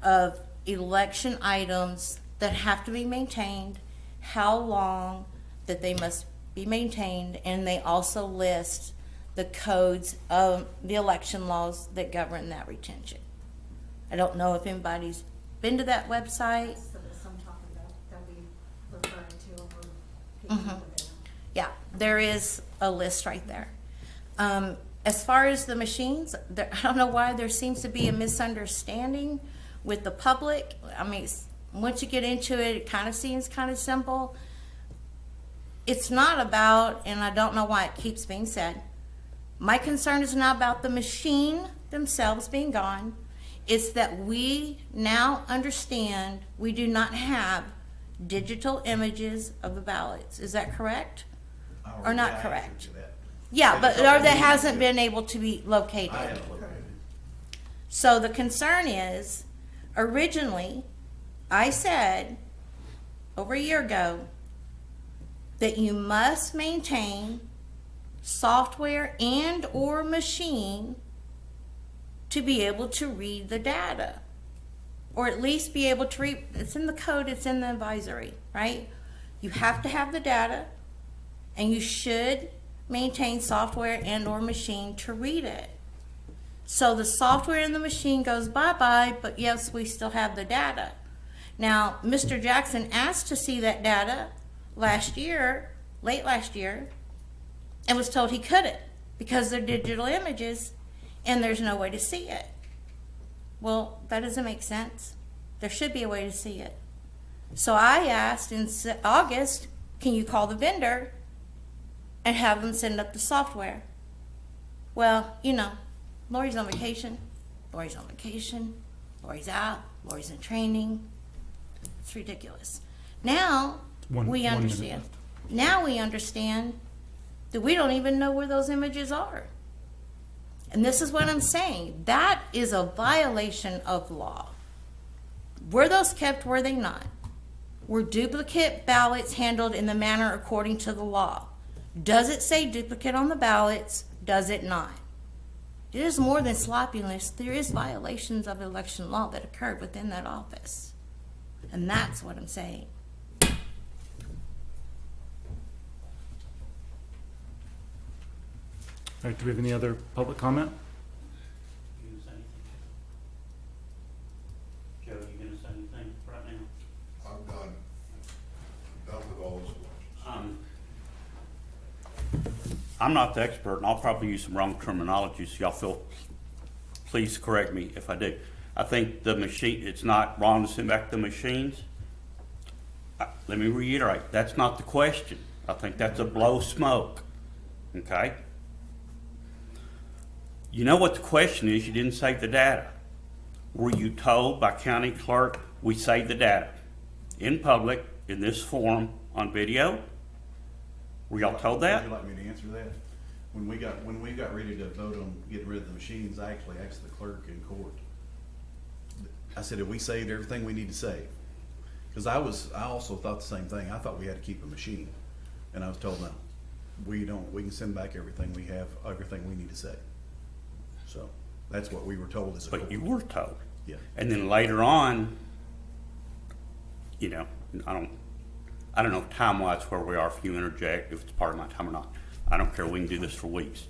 of election items that have to be maintained, how long that they must be maintained, and they also list the codes of the election laws that govern that retention. I don't know if anybody's been to that website. So that's what I'm talking about, that we referring to over people. Yeah, there is a list right there. As far as the machines, I don't know why there seems to be a misunderstanding with the public. I mean, once you get into it, it kind of seems kind of simple. It's not about, and I don't know why it keeps being said, my concern is not about the machine themselves being gone. It's that we now understand we do not have digital images of the ballots. Is that correct? Or not correct? Yeah, but or that hasn't been able to be located. So the concern is, originally, I said over a year ago that you must maintain software and or machine to be able to read the data, or at least be able to read. It's in the code, it's in the advisory, right? You have to have the data, and you should maintain software and or machine to read it. So the software and the machine goes bye-bye, but yes, we still have the data. Now, Mr. Jackson asked to see that data last year, late last year, and was told he couldn't because they're digital images and there's no way to see it. Well, that doesn't make sense. There should be a way to see it. So I asked in August, can you call the vendor and have them send up the software? Well, you know, Lori's on vacation, Lori's out, Lori's in training. It's ridiculous. Now, One we minute understand. left. Now we understand that we don't even know where those images are. And this is what I'm saying. That is a violation of law. Were those kept? Were they not? Were duplicate ballots handled in the manner according to the law? Does it say duplicate on the ballots? Does it not? It is more than sloppiness. There is violations of election law that occurred within that office. And that's what I'm saying. All right, do we have any other public comment? You gonna say anything? Joe, you gonna say anything right now? I'm done. Done with all those questions. I'm not the expert, and I'll probably use some wrong terminology, so y'all please correct me if I do. I think the machine, it's not wrong to send back the machines. Let me reiterate, that's not the question. I think that's a blow smoke, okay? You know what the question is, you didn't save the data. Were you told by county clerk, we saved the data in public, in this forum, on video? Were y'all told that? Would you like me to answer that? When we got ready to vote on getting rid of the machines, I actually asked the clerk in court. I said, have we saved everything we need to save? Because I also thought the same thing. I thought we had to keep a machine. And I was told, no, we don't. We can send back everything we have, everything we need to save. So that's what we were told as a court. But you were told. Yeah. And then later on, you know, I don't know time-wise where we are, if you interject, if it's part of my time or not. I don't care, we can do this for weeks,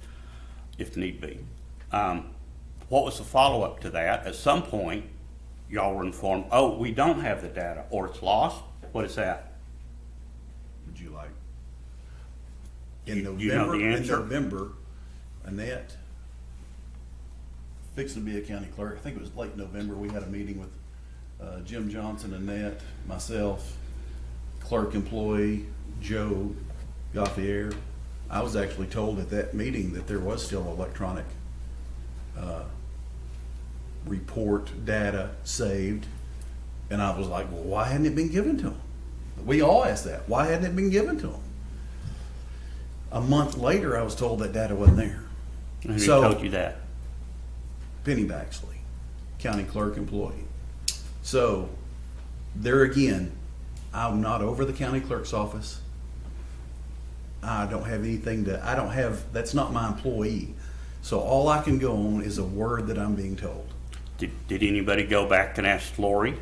if need be. What was the follow-up to that? At some point, y'all were informed, oh, we don't have the data, or it's lost? What is that? Would you like? In November, you know the answer? In November, Annette, fixing to be a county clerk, I think it was late November, we had a meeting with Jim Johnson, Annette, myself, clerk employee, Joe Gauthier. I was actually told at that meeting that there was still electronic report data saved. And I was like, well, why hadn't it been given to them? We all asked that. Why hadn't it been given to them? A month later, I was told that data wasn't there. And who told you that? Penny Baxley, county clerk employee. So there again, I'm not over the county clerk's office. I don't have anything to, that's not my employee. So all I can go on is a word that I'm being told. Did anybody go back and ask Lori?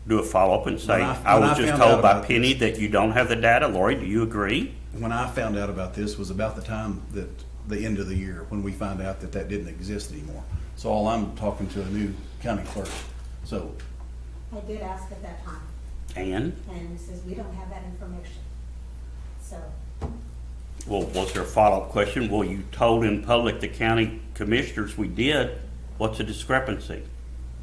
Do a follow-up and say, When I was just found told out by about Penny that you don't have the data. Lori, do you agree? When I found out about this was about the time that the end of the year, when we found out that that didn't exist anymore. So all I'm talking to a new county clerk. So I did ask at that time, And? and he says, we don't have that information. So, Well, was there a follow-up question? Well, you told in public the county commissioners we did. What's the discrepancy?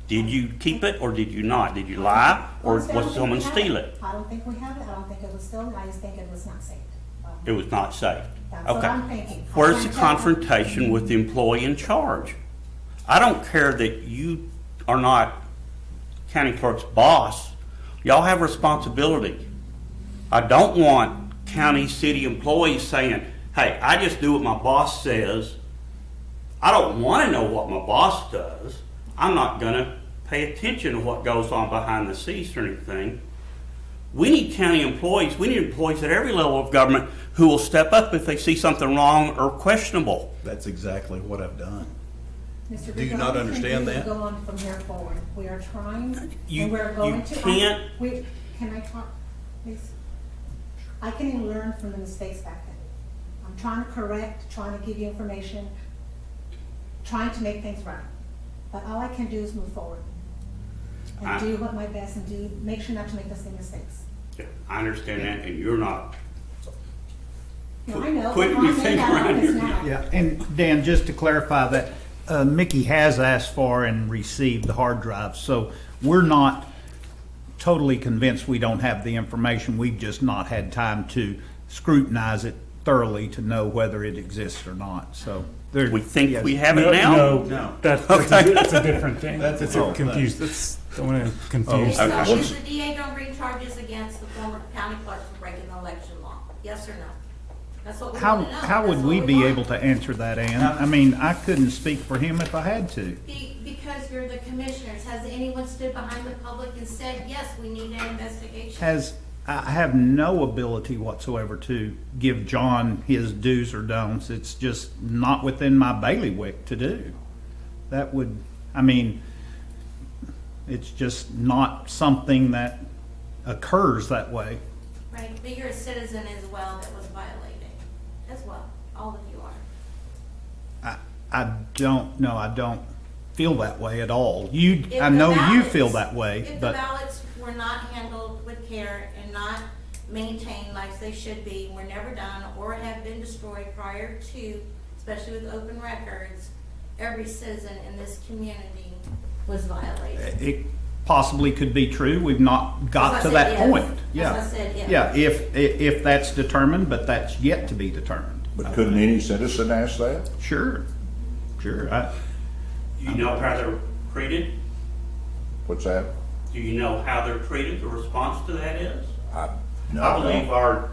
Did you keep it or did you not? Did you lie or honestly, I don't was think someone we have steal it? I don't think we have it. I don't think it was stolen. I just think it was not saved. It was not saved. That's what Okay. I'm thinking. Where's I the can't tell you. confrontation with the employee in charge? I don't care that you are not county clerk's boss. Y'all have responsibility. I don't want county, city employees saying, hey, I just do what my boss says. I don't want to know what my boss does. I'm not going to pay attention to what goes on behind the scenes or anything. We need county employees. We need employees at every level of government who will step up if they see something wrong or questionable. that's exactly what I've done. Mr. Do you Rico, not we understand can that? Go on from here forward. We are trying, You- and we're going you to. can't- Can I talk, please? I can even learn from the mistakes back then. I'm trying to correct, trying to give you information, trying to make things right. But all I can do is move forward and do what my best and do, make sure not to make the same mistakes. Yeah, I understand that, and you're not. No, I know. Quit I'm me in thinking that around office here. now. Yeah, and Dan, just to clarify that, Mickey has asked for and received the hard drive, so we're not totally convinced we don't have the information. We've just not had time to scrutinize it thoroughly to know whether it exists or not, so. there- We think yes. we have it now? No, that's a different thing. That's a confused, don't want to confuse. So Okay. is the DA gonna bring charges against the former county clerk for breaking the election law? Yes or no? That's what we How, wanna know. how would That's we what be want. able to answer that, Ann? I mean, I couldn't speak for him if I had to. Because you're the commissioners, has anyone stood behind the public and said, yes, we need an investigation? I have no ability whatsoever to give John his do's or don'ts. It's just not within my bailiwick to do. That would, I mean, it's just not something that occurs that way. Right, but you're a citizen as well that was violated, as well, all of you are. I don't know, I don't feel that way at all. You, If I the know you ballots- feel that way, If the but ballots were not handled with care and not maintained like they should be, were never done, or have been destroyed prior to, especially with open records, every citizen in this community was violated. it possibly could be true. We've not got That's to what I that said, if. point. Yeah. That's what I said, if. Yeah, if that's determined, but that's yet to be determined. But couldn't any citizen ask that? Sure, sure. Do you know how they're treated? What's that? Do you know how they're treated? The response to that is? No, I believe our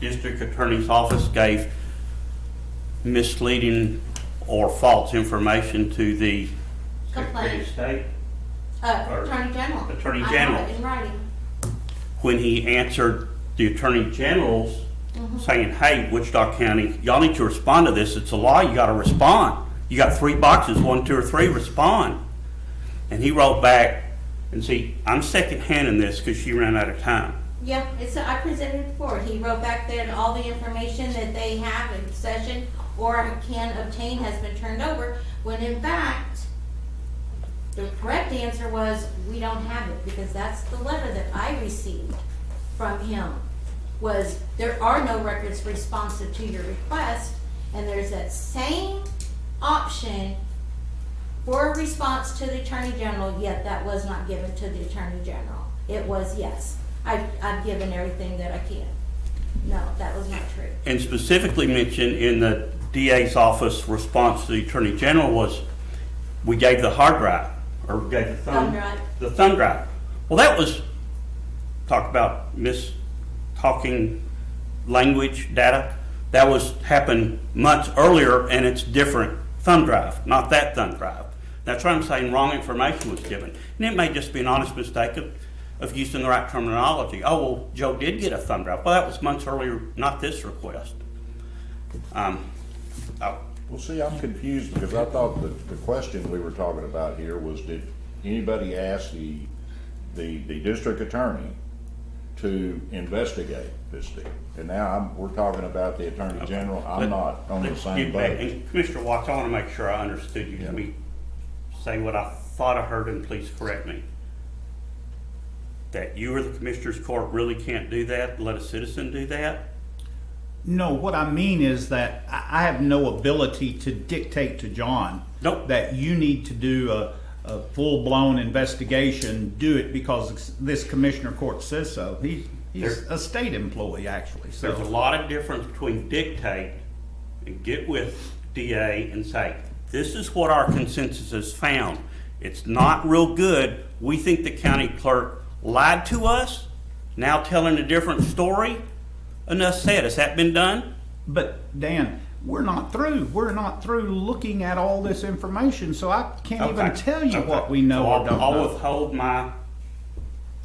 district attorney's office gave misleading or false information to the Secretary of State Or Attorney General. Attorney I General. have it in writing. when he answered the Attorney General's saying, hey, Wichita County, y'all need to respond to this. It's a law. You got to respond. You got 3 boxes, 1, 2, or 3, respond. And he wrote back, and see, I'm second-handing this because she ran out of time. Yeah, I presented it before. He wrote back that all the information that they have in possession or can obtain has been turned over, when in fact, the correct answer was, we don't have it, because that's the letter that I received from him, was there are no records responsive to your request, and there's that same option for a response to the Attorney General, yet that was not given to the Attorney General. It was yes. I've given everything that I can. No, that was not true. And specifically mentioned in the DA's office response to the Attorney General was, we gave the hard drive, or we gave the Thumb drive. the thumb drive. Well, that was, talk about talking language data. That was happened months earlier, and it's different thumb drive, not that thumb drive. That's why I'm saying wrong information was given. And it may just be an honest mistake of using the right terminology. Oh, well, Joe did get a thumb drive. Well, that was months earlier, not this request. Well, see, I'm confused because I thought the question we were talking about here was, did anybody ask the district attorney to investigate this deal? And now we're talking about the Attorney General. I'm not on the same boat. And Commissioner Watts, I want to make sure I understood you. Let me say what I thought I heard, and please correct me. That you or the Commissioner's Court really can't do that, let a citizen do that? No, what I mean is that I have no ability to dictate to John that you need to do a full-blown investigation, do it because this commissioner court says so. He's a state employee, actually. So There's a lot of difference between dictate and get with DA and say, this is what our consensus has found. It's not real good. We think the county clerk lied to us, now telling a different story. Enough said. Has that been done? But Dan, we're not through. We're not through looking at all this information, so I can't even tell you what we know or don't I'll know. withhold my,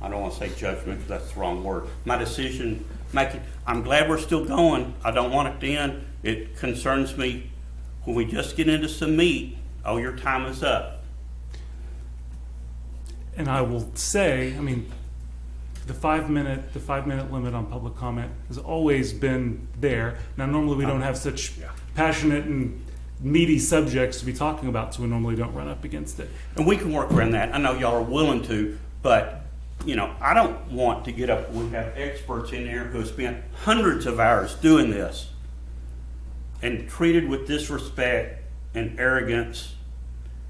I don't want to say judgment because that's the wrong word, my decision making. I'm glad we're still going. I don't want it to end. It concerns me when we just get into some meat, oh, your time is up. And I will say, I mean, the 5 minute limit on public comment has always been there. Now, normally we don't have such passionate and meaty subjects to be talking about, so we normally don't run up against it. And we can work around that. I know y'all are willing to, but you know, I don't want to get up. We have experts in there who have spent hundreds of hours doing this and treated with disrespect and arrogance,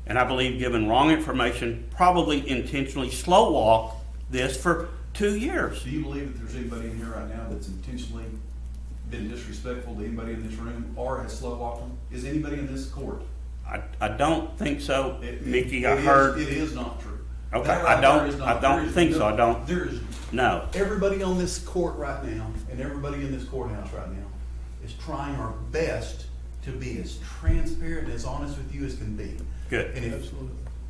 and I believe given wrong information, probably intentionally slow walk this for 2 years. Do you believe that there's anybody in here right now that's intentionally been disrespectful to anybody in this room or has slow walked them? Is anybody in this court? I don't think so, Mickey, I It is- heard. It is not true. Okay, That I right don't- there is not- I don't there is think so. no- I don't- There is, No. everybody on this court right now, and everybody in this courthouse right now, is trying our best to be as transparent and as honest with you as can be. Good. And if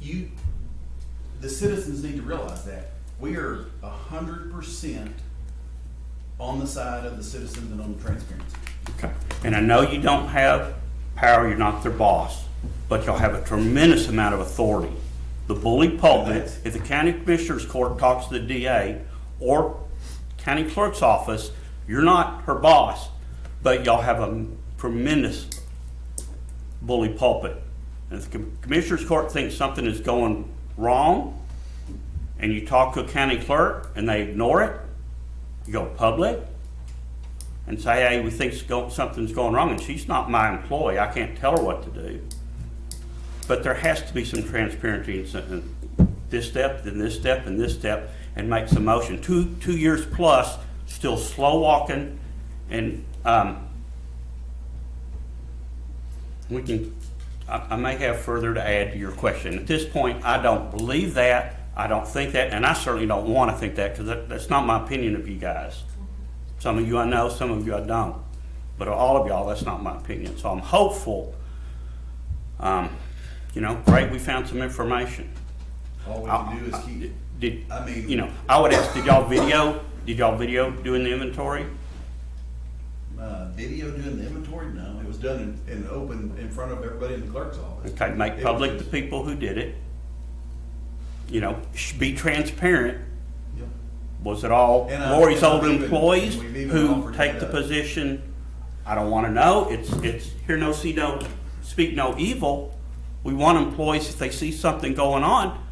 you, the citizens need to realize that. We are 100% on the side of the citizens and on the transparency. Okay. And I know you don't have power, you're not their boss, but y'all have a tremendous amount of authority. The bully pulpit, if the county commissioner's court talks to the DA or county clerk's office, you're not her boss, but y'all have a tremendous bully pulpit. And if the commissioner's court thinks something is going wrong, and you talk to a county clerk and they ignore it, you go public and say, hey, we think something's going wrong, and she's not my employee, I can't tell her what to do. But there has to be some transparency in this step, then this step, and this step, and make some motion. 2 years plus, still slow walking, and we can. I may have further to add to your question. At this point, I don't believe that. I don't think that, and I certainly don't want to think that, because that's not my opinion of you guys. Some of you I know, some of you I don't. But all of y'all, that's not my opinion. So I'm hopeful. Great, we found some information. All we can do is keep, I would ask, did y'all video doing the inventory? Video doing the inventory? No, it was done in open in front of everybody in the clerk's office. Okay, make public the people who did it. Be transparent. Yep. Was it all And Lori's I've old even- employees we've even who offered take that the up. position? I don't want to know. It's hear no, see no, speak no evil. We want employees, if they see something going on,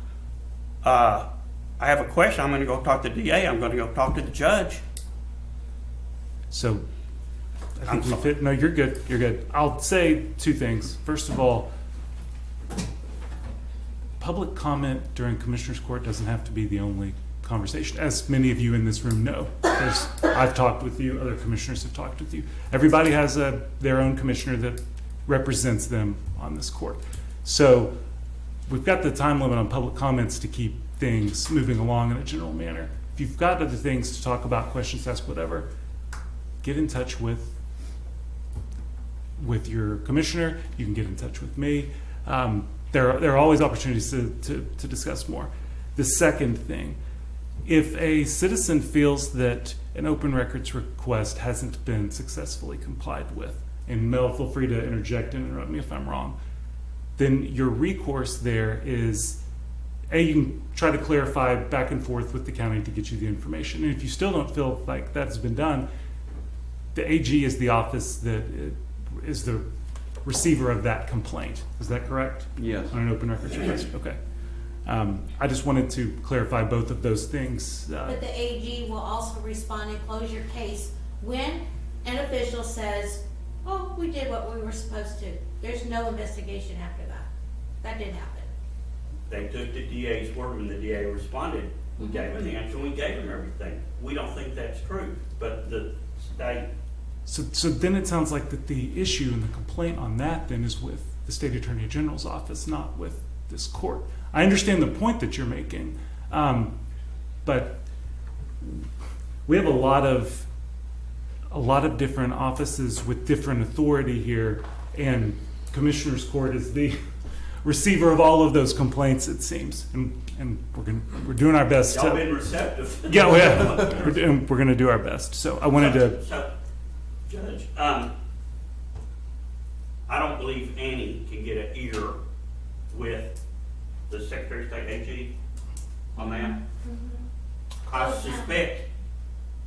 I have a question, I'm going to go talk to the DA, I'm going to go talk to the judge. So, I think we fit, no, you're good, you're good. I'll say 2 things. First of all, public comment during Commissioner's Court doesn't have to be the only conversation, as many of you in this room know. I've talked with you, other commissioners have talked with you. Everybody has their own commissioner that represents them on this court. So we've got the time limit on public comments to keep things moving along in a general manner. If you've got other things to talk about, questions, ask, whatever, get in touch with your commissioner. You can get in touch with me. There are always opportunities to discuss more. The second thing, if a citizen feels that an open records request hasn't been successfully complied with, and Mel, feel free to interject and interrupt me if I'm wrong, then your recourse there is, you can try to clarify back and forth with the county to get you the information. And if you still don't feel like that's been done, the AG is the office that is the receiver of that complaint. Is that correct? Yes. On an open records request? Okay. I just wanted to clarify both of those things. But the AG will also respond and close your case when an official says, oh, we did what we were supposed to. There's no investigation after that. That didn't happen. They took the DA's word when the DA responded. We gave him the answer, we gave him everything. We don't think that's true, but the state. So then it sounds like that the issue and the complaint on that then is with the State Attorney General's office, not with this court. I understand the point that you're making, but we have a lot of different offices with different authority here, and Commissioner's Court is the receiver of all of those complaints, it seems, and we're doing our best. Y'all been receptive. Yeah, we're going to do our best. So I wanted to. So, Judge, I don't believe Annie can get an ear with the Secretary of State AG on that. I suspect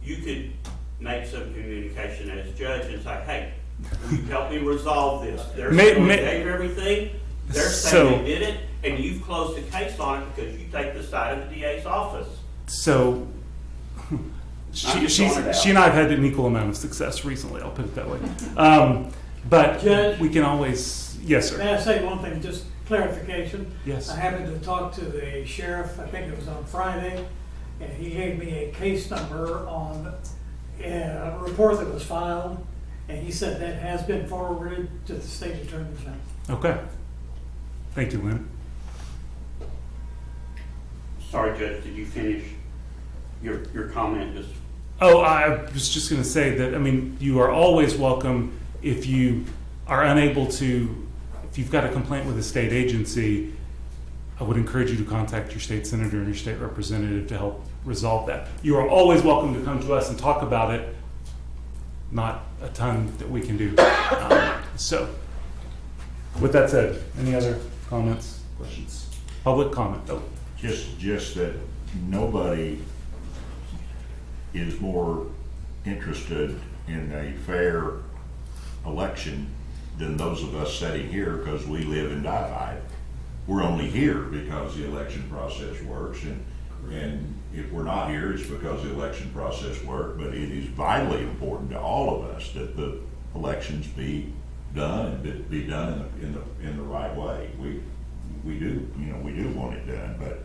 you could make some communication as judge and say, hey, will you help me resolve this? They're saying they gave everything, they're saying they did it, and you've closed the case on it because you take the side of the DA's office. So she and I have had an equal amount of success recently, I'll put it that way. But Judge, we can always, yes, sir. May I say one thing, just clarification? Yes. I happened to talk to the sheriff, I think it was on Friday, and he gave me a case number on a report that was filed, and he said that has been forwarded to the state attorney's office. Okay. Thank you, Lynn. Sorry, Judge, did you finish your comment? Just Oh, I was just going to say that, I mean, you are always welcome if you are unable to, if you've got a complaint with a state agency, I would encourage you to contact your state senator and your state representative to help resolve that. You are always welcome to come to us and talk about it. Not a ton that we can do. So, with that said, any other comments, questions? Public comment. Oh. Just that nobody is more interested in a fair election than those of us sitting here, because we live and die by it. We're only here because the election process works, and if we're not here, it's because the election process worked. But it is vitally important to all of us that the elections be done and be done in the right way. We do want it done, but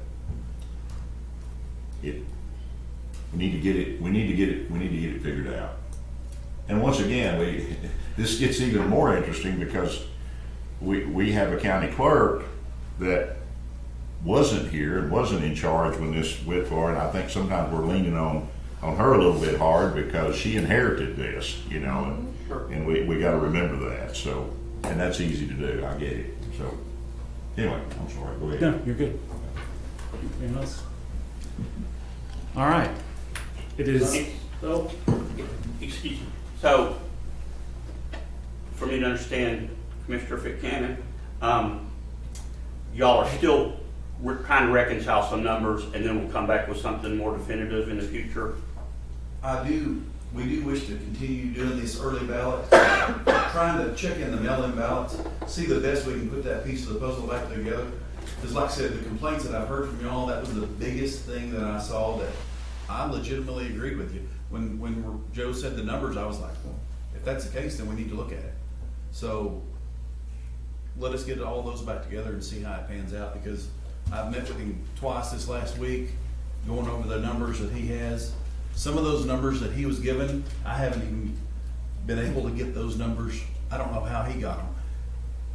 we need to get it figured out. And once again, this gets even more interesting because we have a county clerk that wasn't here and wasn't in charge when this went for, and I think sometimes we're leaning on her a little bit hard because she inherited this, and we got to remember that. So, and that's easy to do. I get it. So, anyway, I'm sorry. Go ahead. No, you're good. Anything else? All right. It is. So, excuse me. So, for me to understand, Commissioner Fitzcanon, y'all are still trying to reconcile some numbers, and then we'll come back with something more definitive in the future. We do wish to continue doing this early ballot, trying to check in the mail-in ballots, see the best we can put that piece of the puzzle back together. Because like I said, the complaints that I've heard from y'all, that was the biggest thing that I saw that I legitimately agreed with you. When Joe said the numbers, I was like, well, if that's the case, then we need to look at it. So let us get all those back together and see how it pans out, because I've met with him twice this last week, going over the numbers that he has. Some of those numbers that he was given, I haven't even been able to get those numbers. I don't know how he got them.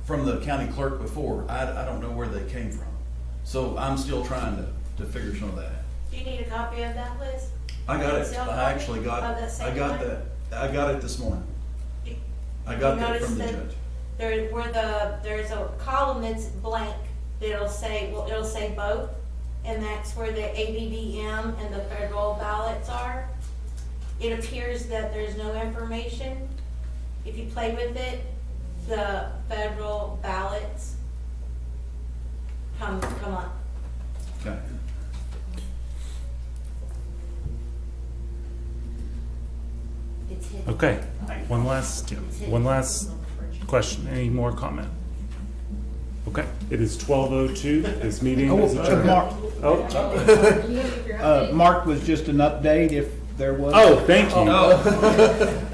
From the county clerk before, I don't know where they came from. So I'm still trying to figure some of that out. Do you need a copy of that list? I got it. I actually got I got it this morning. I got that from the judge. There's a column that's blank that'll say, it'll say both, and that's where the ABBM and the federal ballots are. It appears that there's no information. If you play with it, the federal ballots come up. Okay. It's hidden. Okay. One last question. Any more comment? Okay. It is 12:02. This meeting is adjourned. Mark was just an update if there was. Oh, thank you.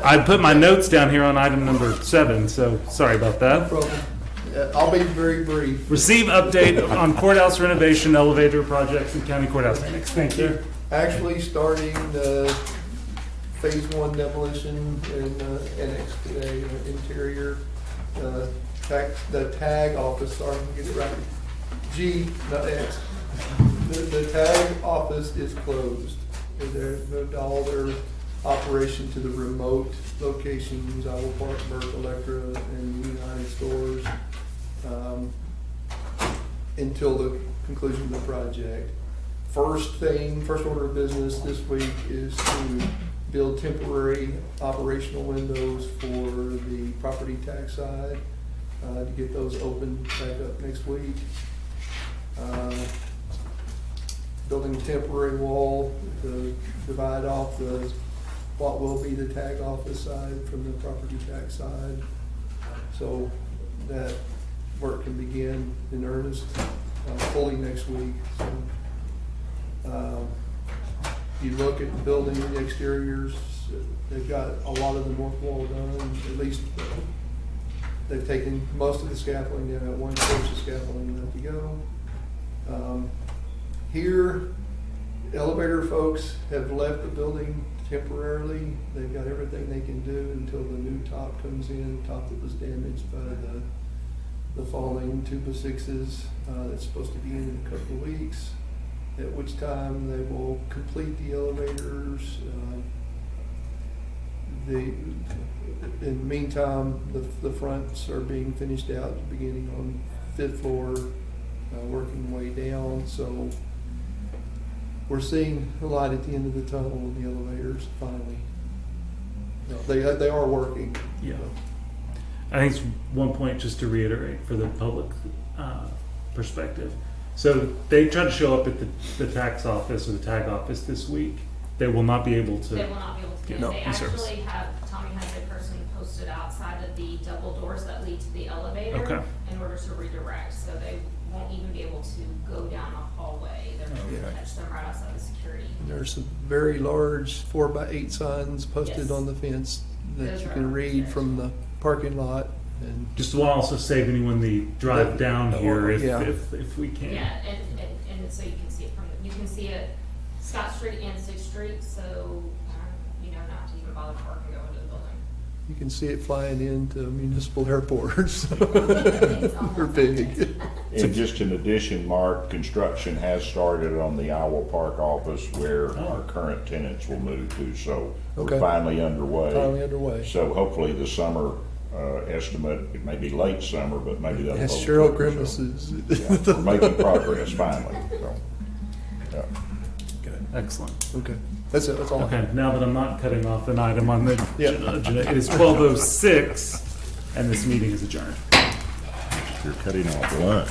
I put my notes down here on item number 7, so sorry about that. I'll be very brief. Receive update on courthouse renovation, elevator projects, and county courthouse annex. Thank you. Actually starting the phase 1 demolition and annex today, interior, the tag office, sorry, I'm gonna get it right. G, not X. The tag office is closed. There's all their operation to the remote locations, Iowa Park, Burke, Electra, and United Stores, until the conclusion of the project. First order of business this week is to build temporary operational windows for the property tax side, to get those open back up next week. Building a temporary wall to divide off what will be the tag office side from the property tax side, so that work can begin in earnest fully next week. So, you look at the building, the exteriors, they've got a lot of the north wall done, at least they've taken most of the scaffolding down, 1 course of scaffolding left to go. Here, elevator folks have left the building temporarily. They've got everything they can do until the new top comes in, top that was damaged by the falling 2x6s. That's supposed to be in a couple of weeks, at which time they will complete the elevators. In the meantime, the fronts are being finished out, beginning on 5th floor, working way down. So we're seeing a light at the end of the tunnel in the elevators finally. No, they are working. Yeah. I think it's one point just to reiterate for the public perspective. So they tried to show up at the tax office or the tag office this week. They will not be able to. They will not be able to get it. They actually have, Tommy has a person posted outside of the double doors that lead to the elevator Okay. in order to redirect, so they won't even be able to go down a hallway. They're going to catch them right outside the security. There's some very large 4x8 signs posted Yes. on the fence that Those you are can read upstairs. from the parking lot. And Just want to also save anyone the drive down here Yeah. if we can. Yeah, and so you can see it you can see it Scott Street and 6th Street, so, not to even bother parking and go into the building. you can see it flying into municipal airports. They're big. And just in addition, Mark, construction has started on the Iowa Park office where our current tenants will move to, so Okay. we're finally underway. Finally underway. So hopefully the summer estimate, it may be late summer, but maybe that'll. Yes, hold Cheryl good, grimaces. so, yeah, we're making progress finally, so, yeah. Excellent. Okay, that's it, that's all. I have. Okay, now that I'm not cutting off an item on the Yeah. agenda, it is 12:06 and this meeting is adjourned. You're cutting off lunch.